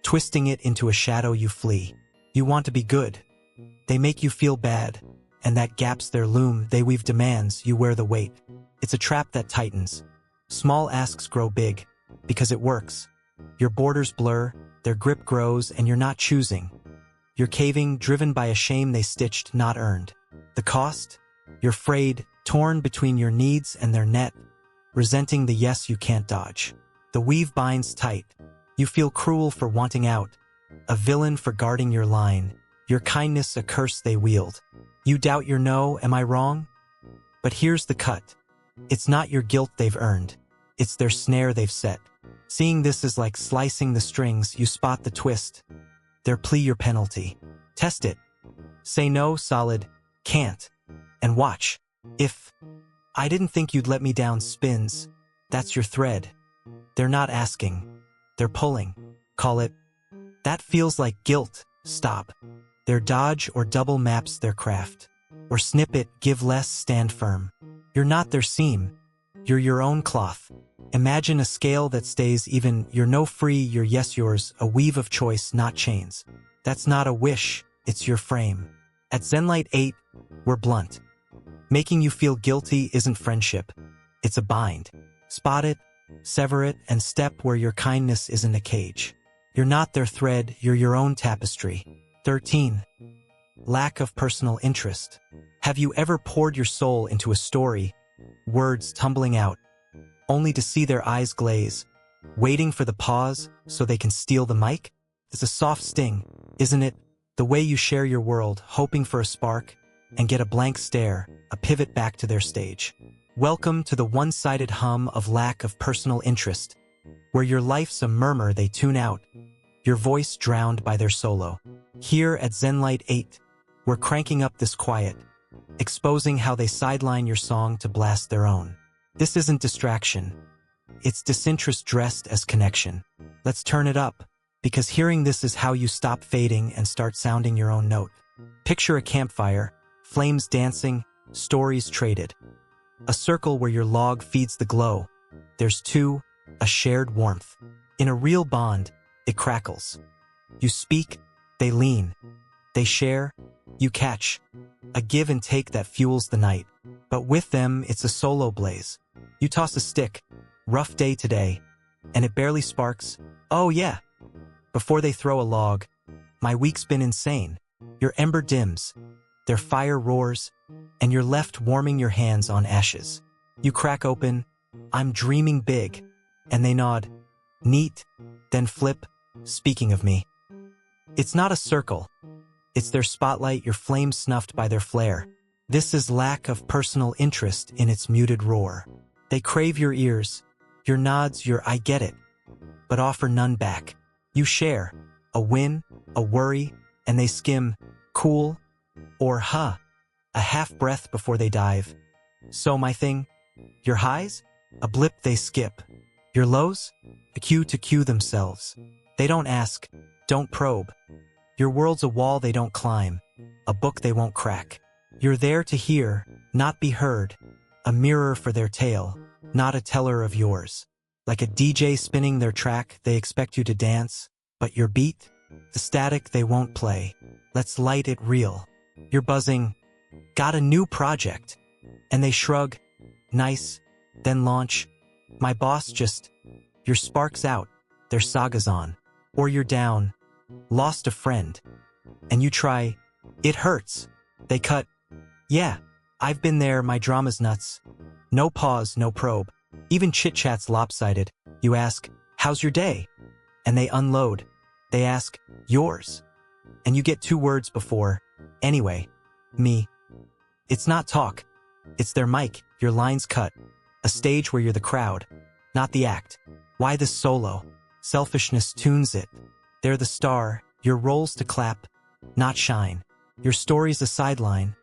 Twisting it into a shadow you flee. You want to be good. They make you feel bad, and that gaps their loom, they weave demands, you wear the weight. It's a trap that tightens. Small asks grow big, because it works. Your borders blur, their grip grows, and you're not choosing. You're caving, driven by a shame they stitched, not earned. The cost? You're frayed, torn between your needs and their net, resenting the yes you can't dodge. The weave binds tight. You feel cruel for wanting out, a villain for guarding your line, your kindness a curse they wield. You doubt your no, am I wrong? But here's the cut. It's not your guilt they've earned. It's their snare they've set. Seeing this is like slicing the strings, you spot the twist. Their plea your penalty. Test it. Say no, solid, can't. And watch. If I didn't think you'd let me down spins, that's your thread. They're not asking. They're pulling. Call it. That feels like guilt. Stop. Their dodge or double maps their craft. Or snip it, give less, stand firm. You're not their seam. You're your own cloth. Imagine a scale that stays even. You're no free, you're yes yours, a weave of choice, not chains. That's not a wish, it's your frame. At ZenLight 8, we're blunt. Making you feel guilty isn't friendship. It's a bind. Spot it, sever it, and step where your kindness isn't a cage. You're not their thread, you're your own tapestry. 13. Lack of personal interest. Have you ever poured your soul into a story, words tumbling out, only to see their eyes glaze, waiting for the pause so they can steal the mic? It's a soft sting, isn't it? The way you share your world, hoping for a spark, and get a blank stare, a pivot back to their stage. Welcome to the one-sided hum of lack of personal interest, where your life's a murmur they tune out, your voice drowned by their solo. Here at ZenLight 8, we're cranking up this quiet, exposing how they sideline your song to blast their own. This isn't distraction. It's disinterest dressed as connection. Let's turn it up, because hearing this is how you stop fading and start sounding your own note. Picture a campfire, flames dancing, stories traded. A circle where your log feeds the glow. There's two, a shared warmth. In a real bond, it crackles. You speak, they lean. They share, you catch. A give and take that fuels the night. But with them, it's a solo blaze. You toss a stick, rough day today, and it barely sparks. Oh yeah. Before they throw a log, my week's been insane. Your ember dims, their fire roars, and you're left warming your hands on ashes. You crack open, I'm dreaming big, and they nod, neat, then flip, speaking of me. It's not a circle. It's their spotlight, your flame snuffed by their flare. This is lack of personal interest in its muted roar. They crave your ears, your nods, your I get it, but offer none back. You share, a win, a worry, and they skim, cool, or huh, a half breath before they dive. So my thing, your highs, a blip they skip. Your lows, a cue to cue themselves. They don't ask, don't probe. Your world's a wall they don't climb, a book they won't crack. You're there to hear, not be heard, a mirror for their tale, not a teller of yours. Like a DJ spinning their track, they expect you to dance, but your beat, the static they won't play. Let's light it real. You're buzzing, got a new project, and they shrug, nice, then launch. My boss just, your spark's out, their saga's on. Or you're down, lost a friend, and you try, it hurts. They cut, yeah, I've been there, my drama's nuts. No pause, no probe. Even chit-chat's lopsided. You ask, how's your day? And they unload. They ask, yours. And you get 2 words before, anyway, me. It's not talk. It's their mic, your lines cut. A stage where you're the crowd. not the act. Why this solo? Selfishness tunes it. They're the star, your role's to clap, not shine. Your story's a sideline,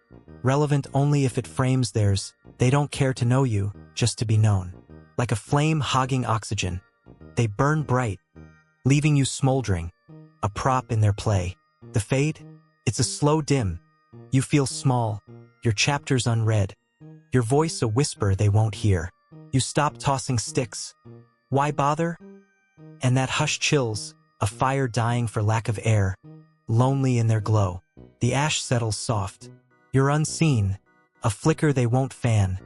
relevant only if it frames theirs. They don't care to know you, just to be known. Like a flame hogging oxygen, they burn bright, leaving you smoldering, a prop in their play. The fade? It's a slow dim. You feel small, your chapter's unread, your voice a whisper they won't hear. You stop tossing sticks. Why bother? And that hush chills, a fire dying for lack of air, lonely in their glow. The ash settles soft. You're unseen, a flicker they won't fan,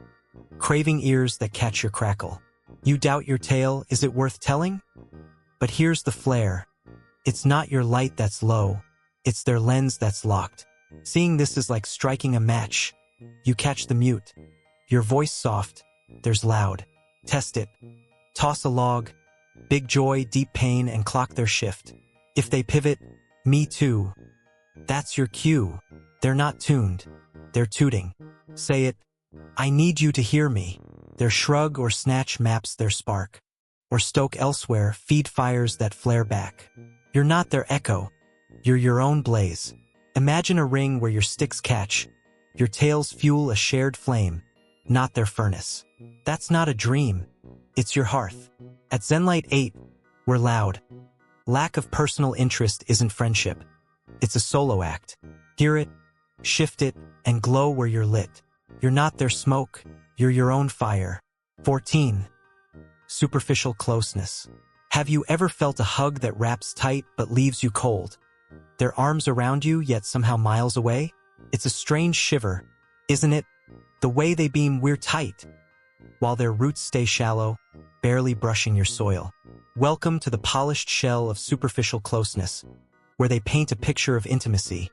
craving ears that catch your crackle. You doubt your tale, is it worth telling? But here's the flare. It's not your light that's low, it's their lens that's locked. Seeing this is like striking a match. You catch the mute. Your voice soft, there's loud. Test it. Toss a log, big joy, deep pain, and clock their shift. If they pivot, me too. That's your cue. They're not tuned. They're tooting. Say it. I need you to hear me. Their shrug or snatch maps their spark. Or stoke elsewhere, feed fires that flare back. You're not their echo. You're your own blaze. Imagine a ring where your sticks catch. Your tails fuel a shared flame, not their furnace. That's not a dream. It's your hearth. At ZenLight 8, we're loud. Lack of personal interest isn't friendship. It's a solo act. Hear it, shift it, and glow where you're lit. You're not their smoke. You're your own fire. 14. Superficial closeness. Have you ever felt a hug that wraps tight but leaves you cold? Their arms around you, yet somehow miles away? It's a strange shiver, isn't it? The way they beam, we're tight, while their roots stay shallow, barely brushing your soil. Welcome to the polished shell of superficial closeness, where they paint a picture of intimacy.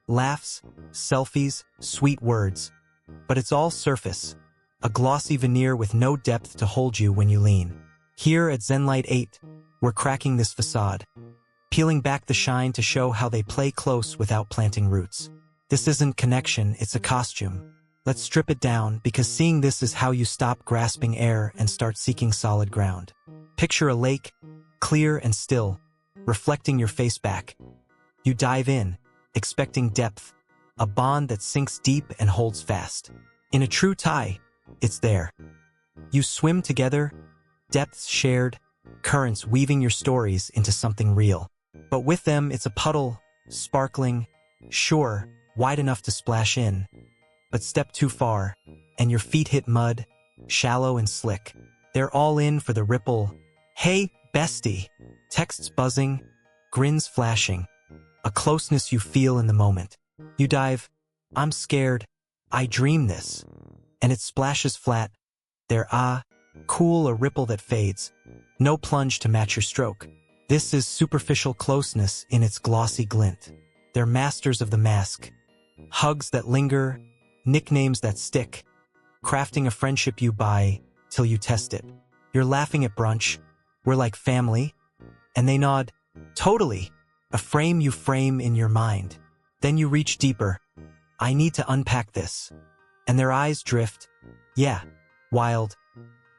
Laughs, selfies, sweet words. But it's all surface, a glossy veneer with no depth to hold you when you lean. Here at ZenLight 8, we're cracking this facade, peeling back the shine to show how they play close without planting roots. This isn't connection, it's a costume. Let's strip it down, because seeing this is how you stop grasping air and start seeking solid ground. Picture a lake, clear and still, reflecting your face back. You dive in, expecting depth, a bond that sinks deep and holds fast. In a true tie, it's there. You swim together, depths shared, currents weaving your stories into something real. But with them, it's a puddle, sparkling, sure, wide enough to splash in. But step too far, and your feet hit mud, shallow and slick. They're all in for the ripple. Hey, bestie. Texts buzzing, grins flashing. A closeness you feel in the moment. You dive. I'm scared. I dream this. And it splashes flat. There, cool, a ripple that fades. No plunge to match your stroke. This is superficial closeness in its glossy glint. They're masters of the mask. Hugs that linger, nicknames that stick, crafting a friendship you buy till you test it. You're laughing at brunch, we're like family, and they nod, totally, a frame you frame in your mind. Then you reach deeper, I need to unpack this. And their eyes drift, yeah, wild,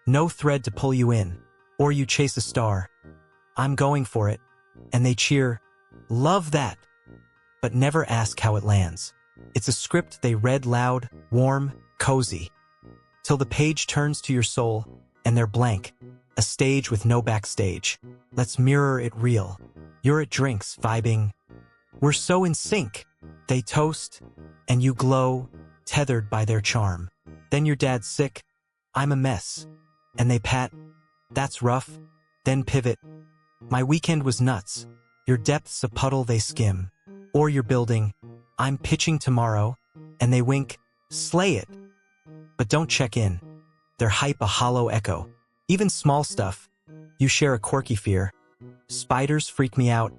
no thread to pull you in, or you chase a star. I'm going for it, and they cheer, love that, but never ask how it lands. It's a script they read loud, warm, cozy, till the page turns to your soul, and they're blank, a stage with no backstage. Let's mirror it real. You're at drinks, vibing. We're so in sync. They toast, and you glow, tethered by their charm. Then your dad's sick. I'm a mess. And they pat. That's rough. Then pivot. My weekend was nuts. Your depth's a puddle they skim. Or you're building. I'm pitching tomorrow, and they wink, slay it. But don't check in. They're hype a hollow echo. Even small stuff. You share a quirky fear. Spiders freak me out.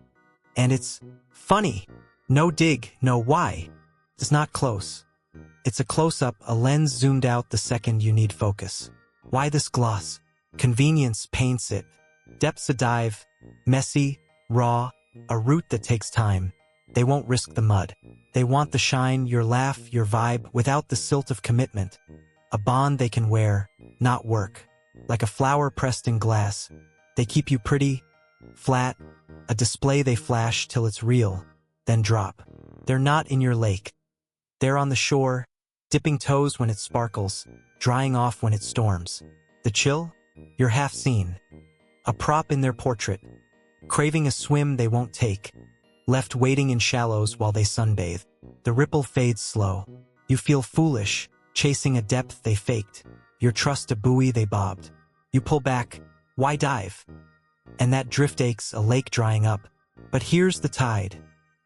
And it's funny. No dig, no why. It's not close. It's a close-up, a lens zoomed out the second you need focus. Why this gloss? Convenience paints it. Depth's a dive. Messy, raw, a route that takes time. They won't risk the mud. They want the shine, your laugh, your vibe, without the silt of commitment. A bond they can wear, not work. like a flower pressed in glass. They keep you pretty, flat, a display they flash till it's real, then drop. They're not in your lake. They're on the shore, dipping toes when it sparkles, drying off when it storms. The chill? You're half seen. A prop in their portrait, craving a swim they won't take, left waiting in shallows while they sunbathe. The ripple fades slow. You feel foolish, chasing a depth they faked, your trust a buoy they bobbed. You pull back, why dive? And that drift aches a lake drying up. But here's the tide.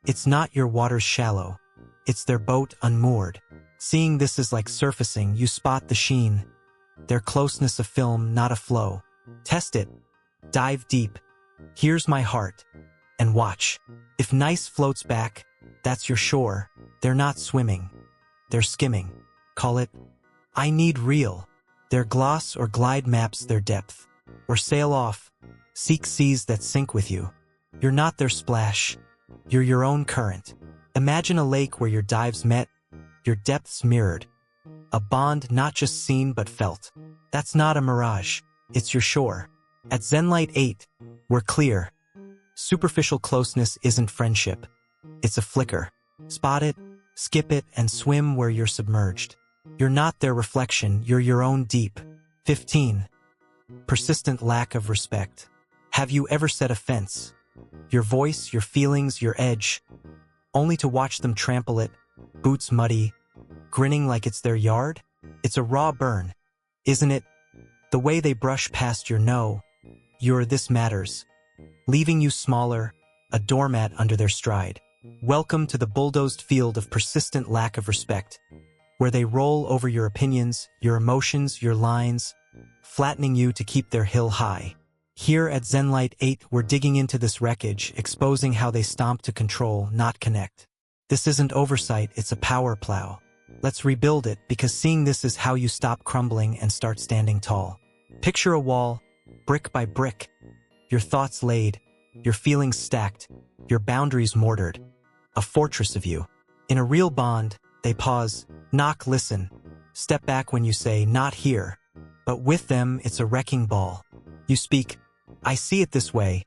It's not your waters shallow. It's their boat unmoored. Seeing this is like surfacing, you spot the sheen. Their closeness a film, not a flow. Test it. Dive deep. Here's my heart. And watch. If nice floats back, that's your shore. They're not swimming. They're skimming. Call it, I need real. Their gloss or glide maps their depth. Or sail off. Seek seas that sink with you. You're not their splash. You're your own current. Imagine a lake where your dives met, your depths mirrored. A bond not just seen but felt. That's not a mirage. It's your shore. At ZenLight 8, we're clear. Superficial closeness isn't friendship. It's a flicker. Spot it, skip it, and swim where you're submerged. You're not their reflection, you're your own deep. 15. Persistent lack of respect. Have you ever set a fence? Your voice, your feelings, your edge, only to watch them trample it, boots muddy, grinning like it's their yard? It's a raw burn, isn't it? The way they brush past your no, your this matters, leaving you smaller, a doormat under their stride. Welcome to the bulldozed field of persistent lack of respect, where they roll over your opinions, your emotions, your lines, flattening you to keep their hill high. Here at ZenLight 8, we're digging into this wreckage, exposing how they stomp to control, not connect. This isn't oversight, it's a power plow. Let's rebuild it, because seeing this is how you stop crumbling and start standing tall. Picture a wall, brick by brick, your thoughts laid, your feelings stacked, your boundaries mortared. A fortress of you. In a real bond, they pause, knock, listen, step back when you say, not here. But with them, it's a wrecking ball. You speak, I see it this way,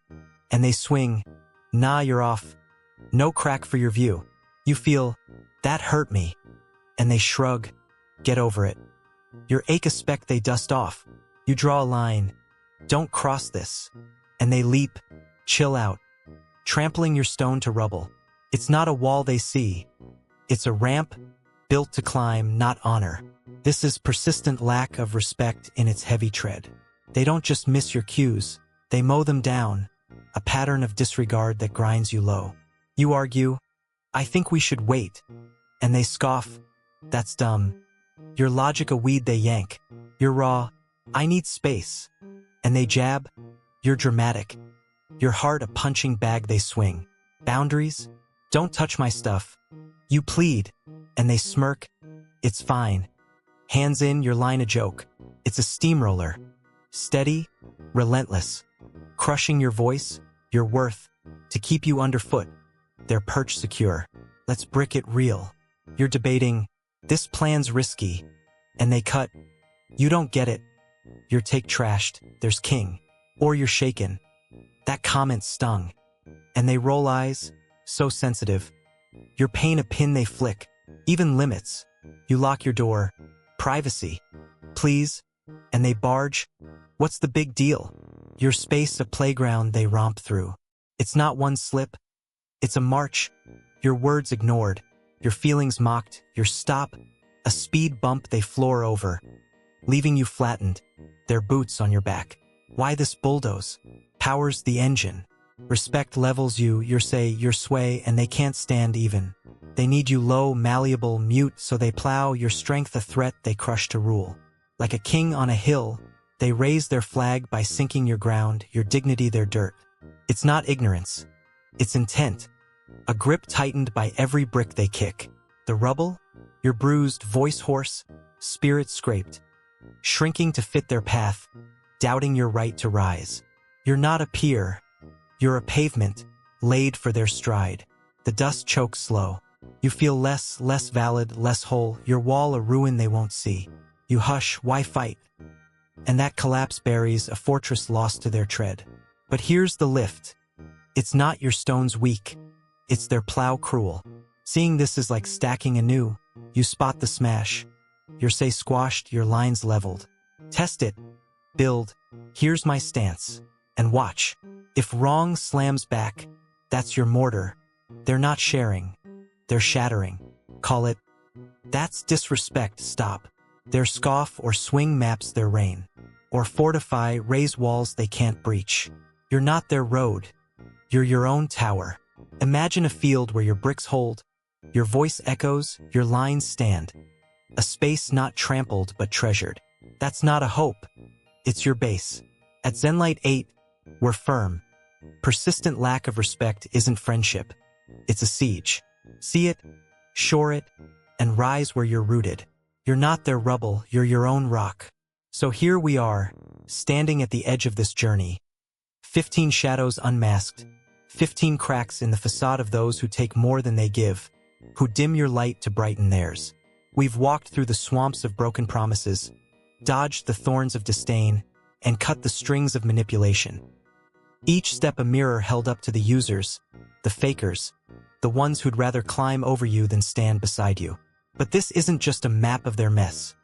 and they swing, nah, you're off. No crack for your view. You feel, that hurt me. And they shrug, get over it. Your ache a speck they dust off. You draw a line, don't cross this. And they leap, chill out, trampling your stone to rubble. It's not a wall they see. It's a ramp, built to climb, not honor. This is persistent lack of respect in its heavy tread. They don't just miss your cues, they mow them down, a pattern of disregard that grinds you low. You argue, I think we should wait. And they scoff, that's dumb. Your logic a weed they yank. You're raw, I need space. And they jab, you're dramatic. Your heart a punching bag they swing. Boundaries? Don't touch my stuff. You plead, and they smirk, it's fine. Hands in, your line a joke. It's a steamroller. Steady, relentless. Crushing your voice, your worth, to keep you underfoot. Their perch secure. Let's brick it real. You're debating, this plan's risky. And they cut, you don't get it. Your take trashed, there's king. Or you're shaken. That comment stung. And they roll eyes, so sensitive. Your pain a pin they flick. Even limits. You lock your door. Privacy. Please. And they barge. What's the big deal? Your space a playground they romp through. It's not one slip. It's a march. Your words ignored. Your feelings mocked. Your stop. A speed bump they floor over. Leaving you flattened. Their boots on your back. Why this bulldoze? Powers the engine. Respect levels you, your say, your sway, and they can't stand even. They need you low, malleable, mute, so they plow, your strength a threat they crush to rule. Like a king on a hill, they raise their flag by sinking your ground, your dignity their dirt. It's not ignorance. It's intent. A grip tightened by every brick they kick. The rubble? Your bruised, voice hoarse, spirit scraped. Shrinking to fit their path, doubting your right to rise. You're not a pier. You're a pavement, laid for their stride. The dust chokes slow. You feel less valid, less whole. Your wall a ruin they won't see. You hush, why fight? and that collapse buries a fortress lost to their tread. But here's the lift. It's not your stones weak, it's their plow cruel. Seeing this is like stacking anew. You spot the smash, your say squashed, your lines leveled. Test it, build, here's my stance, and watch. If wrong slams back, that's your mortar. They're not sharing, they're shattering. Call it, that's disrespect, stop. Their scoff or swing maps their reign. Or fortify, raise walls they can't breach. You're not their road, you're your own tower. Imagine a field where your bricks hold, your voice echoes, your lines stand. A space not trampled but treasured. That's not a hope, it's your base. At ZenLight 8, we're firm. Persistent lack of respect isn't friendship, it's a siege. See it, shore it, and rise where you're rooted. You're not their rubble, you're your own rock. So here we are, standing at the edge of this journey. 15 shadows unmasked, 15 cracks in the facade of those who take more than they give, who dim your light to brighten theirs. We've walked through the swamps of broken promises, dodged the thorns of disdain, and cut the strings of manipulation. Each step a mirror held up to the users, the fakers, the ones who'd rather climb over you than stand beside you. But this isn't just a map of their mess.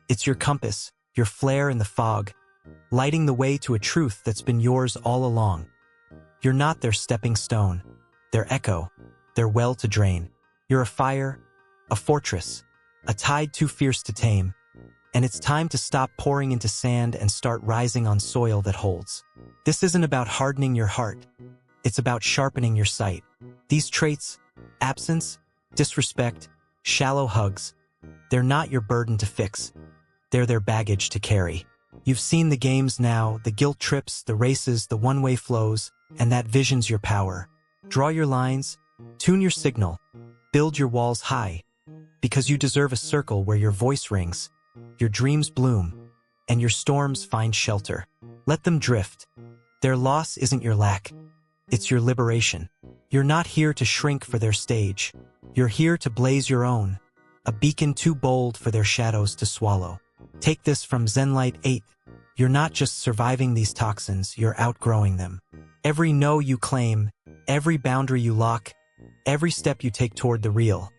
It's your compass, your flare in the fog, lighting the way to a truth that's been yours all along. You're not their stepping stone, their echo, their well to drain. You're a fire, a fortress, a tide too fierce to tame, and it's time to stop pouring into sand and start rising on soil that holds. This isn't about hardening your heart, it's about sharpening your sight. These traits, absence, disrespect, shallow hugs, they're not your burden to fix, they're their baggage to carry. You've seen the games now, the guilt trips, the races, the one-way flows, and that vision's your power. Draw your lines, tune your signal, build your walls high, because you deserve a circle where your voice rings, your dreams bloom, and your storms find shelter. Let them drift. Their loss isn't your lack, it's your liberation. You're not here to shrink for their stage. You're here to blaze your own, a beacon too bold for their shadows to swallow. Take this from ZenLight 8. You're not just surviving these toxins, you're outgrowing them. Every no you claim, every boundary you lock, every step you take toward the real.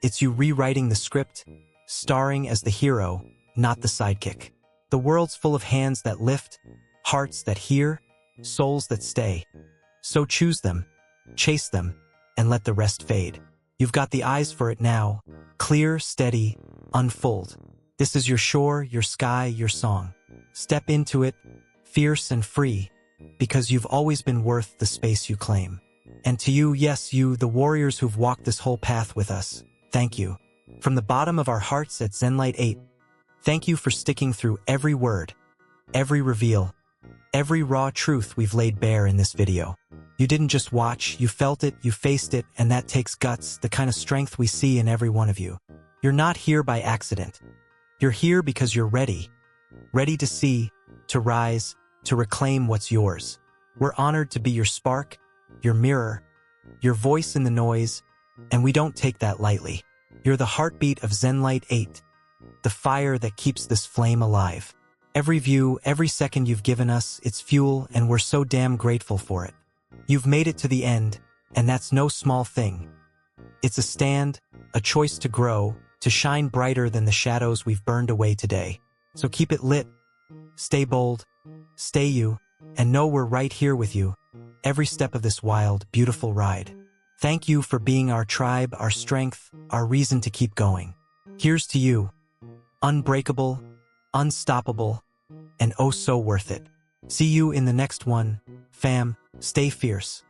It's you rewriting the script, starring as the hero, not the sidekick. The world's full of hands that lift, hearts that hear, souls that stay. So choose them, chase them, and let the rest fade. You've got the eyes for it now, clear, steady, unfold. This is your shore, your sky, your song. Step into it, fierce and free, because you've always been worth the space you claim. And to you, yes, you, the warriors who've walked this whole path with us, thank you. From the bottom of our hearts at ZenLight 8, thank you for sticking through every word, every reveal, every raw truth we've laid bare in this video. You didn't just watch, you felt it, you faced it, and that takes guts, the kind of strength we see in every one of you. You're not here by accident. You're here because you're ready. Ready to see, to rise, to reclaim what's yours. We're honored to be your spark, your mirror, your voice in the noise, and we don't take that lightly. You're the heartbeat of ZenLight 8, the fire that keeps this flame alive. Every view, every second you've given us, it's fuel, and we're so damn grateful for it. You've made it to the end, and that's no small thing. It's a stand, a choice to grow, to shine brighter than the shadows we've burned away today. So keep it lit, stay bold, stay you, and know we're right here with you, every step of this wild, beautiful ride. Thank you for being our tribe, our strength, our reason to keep going. Here's to you, unbreakable, unstoppable, and oh so worth it. See you in the next one, fam, stay fierce.